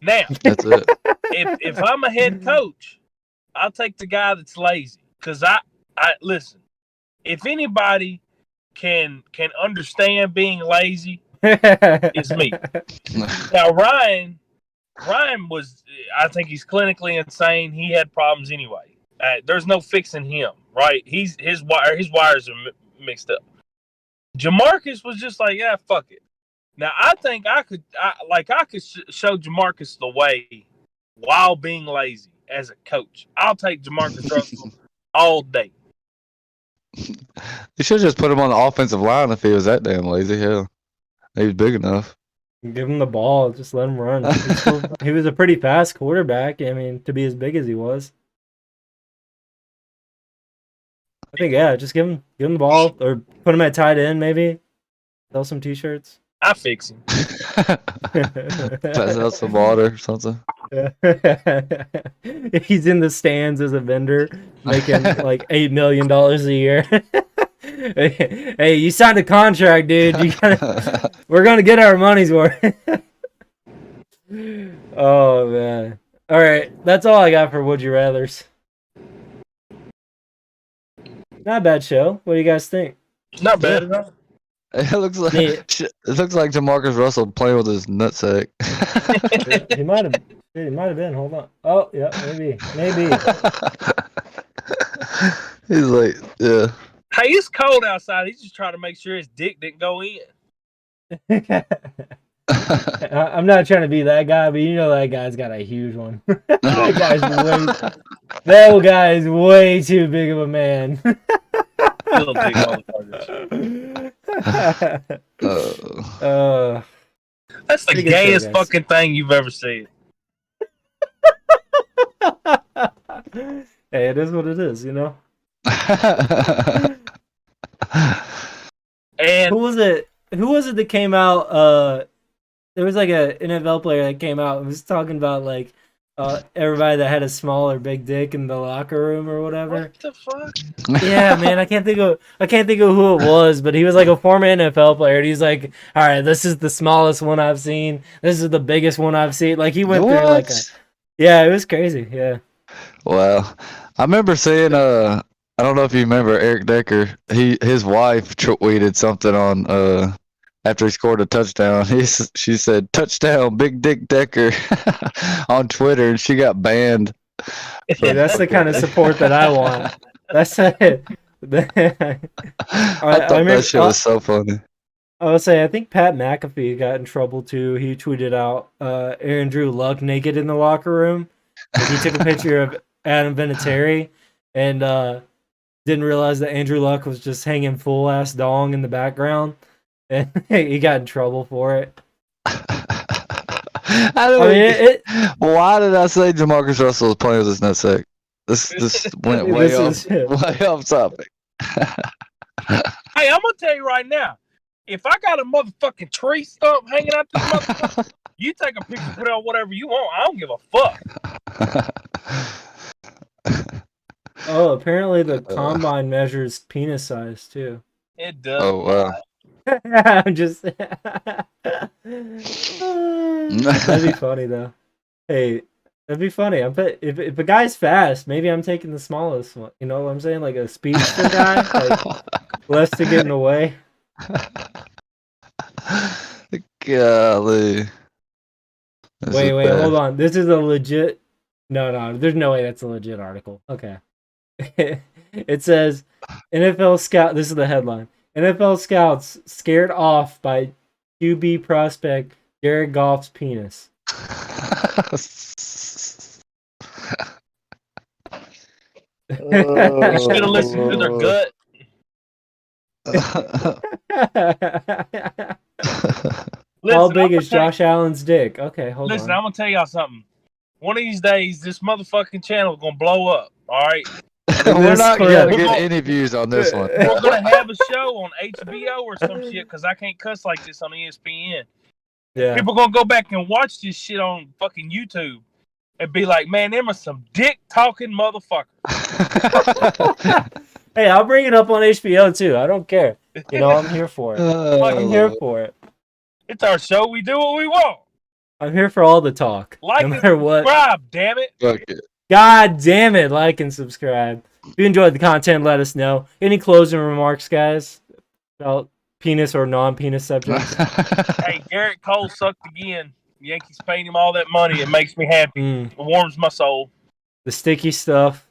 Now, That's it. if I'm a head coach, I'll take the guy that's lazy. Because I listen, if anybody can understand being lazy, it's me. Now Ryan was, I think he's clinically insane. He had problems anyway. There's no fixing him, right? His wires are mixed up. Jamarcus was just like, yeah, fuck it. Now I think I could show Jamarcus the way while being lazy as a coach. I'll take Jamarcus Russell all day. You should just put him on the offensive line if he was that damn lazy. Hell, he was big enough. Give him the ball, just let him run. He was a pretty fast quarterback. I mean, to be as big as he was. I think just give him the ball or put him at tight end maybe. Sell some t-shirts. I fix him. Pass out some water or something. He's in the stands as a vendor, making like $8 million a year. Hey, you signed a contract, dude. We're gonna get our money's worth. Oh man! All right, that's all I got for Would You Rather's. Not a bad show. What do you guys think? Not bad enough. It looks like Jamarcus Russell playing with his nutsack. He might have been. Hold on. Oh yeah, maybe. He's like, yeah. Hey, it's cold outside. He's just trying to make sure his dick didn't go in. I'm not trying to be that guy, but you know that guy's got a huge one. That guy is way too big of a man. Little dick motherfuckers. That's the gayest fucking thing you've ever seen. Hey, it is what it is, you know? And who was it that came out? There was like a NFL player that came out and was talking about like everybody that had a small or big dick in the locker room or whatever. What the fuck? Yeah, man, I can't think of who it was, but he was like a former NFL player. And he's like, all right, this is the smallest one I've seen. This is the biggest one I've seen. Like he went through like yeah, it was crazy. Yeah. Well, I remember seeing I don't know if you remember Eric Decker. His wife tweeted something on after he scored a touchdown. She said touchdown, Big Dick Decker on Twitter, and she got banned. Yeah, that's the kind of support that I want. That's it. I thought that shit was so funny. I would say I think Pat McAfee got in trouble too. He tweeted out Andrew Luck naked in the locker room. Like, he took a picture of Adam Vinatieri and didn't realize that Andrew Luck was just hanging full ass dong in the background, and he got in trouble for it. Why did I say Jamarcus Russell was playing with his nutsack? This went way This off, is- way off topic. Hey, I'm gonna tell you right now. If I got a motherfucking tree stump hanging out this motherfucker, you take a picture, put it on whatever you want. I don't give a fuck. Oh, apparently the combine measures penis size too. It does. Oh wow. I'm just. That'd be funny though. Hey, that'd be funny. I bet if a guy's fast, maybe I'm taking the smallest one. You know what I'm saying? Like a speedster guy, like less to get in the way. Golly. Wait, hold on. This is a legit. No, there's no way that's a legit article. Okay. It says NFL scout. This is the headline. NFL scouts scared off by QB prospect Jared Goff's penis. You should have listened to their gut. How Listen, big I'm is gonna Josh Allen's dick? Okay, hold Listen, on. I'm gonna tell y'all something. One of these days, this motherfucking channel is gonna blow up. All right, We're not gonna We're get gonna- any views on this one. we're gonna have a show on HBO or some shit because I can't cuss like this on ESPN. Yeah. People gonna go back and watch this shit on fucking YouTube and be like, "Man, them are some dick talking motherfuckers." Hey, I'll bring it up on HBO too. I don't care. You know, I'm here for it. I'm here for it. It's our show. We do what we want. I'm here for all the talk. Like no and matter what. subscribe, damn it. Fuck it. God damn it, like and subscribe. If you enjoyed the content, let us know. Any closing remarks, guys, about penis or non-penis subjects? Hey, Garrett Cole sucked again. Yankees paying him all that money. It makes me happy. It warms my soul. The sticky stuff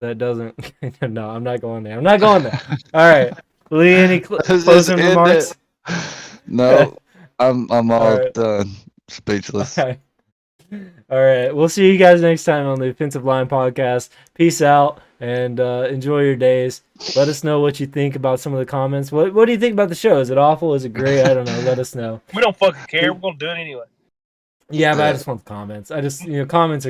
that doesn't. No, I'm not going there. All right. Lee, any Just closing end remarks? it. No, I'm all Alright. done. Speechless. Okay. All right. We'll see you guys next time on the Offensive Line Podcast. Peace out and enjoy your days. Let us know what you think about some of the comments. What do you think about the show? Is it awful? Is it great? I don't know. Let us know. We don't fucking care. We're gonna do it anyway. Yeah, but I just want the comments. Comments are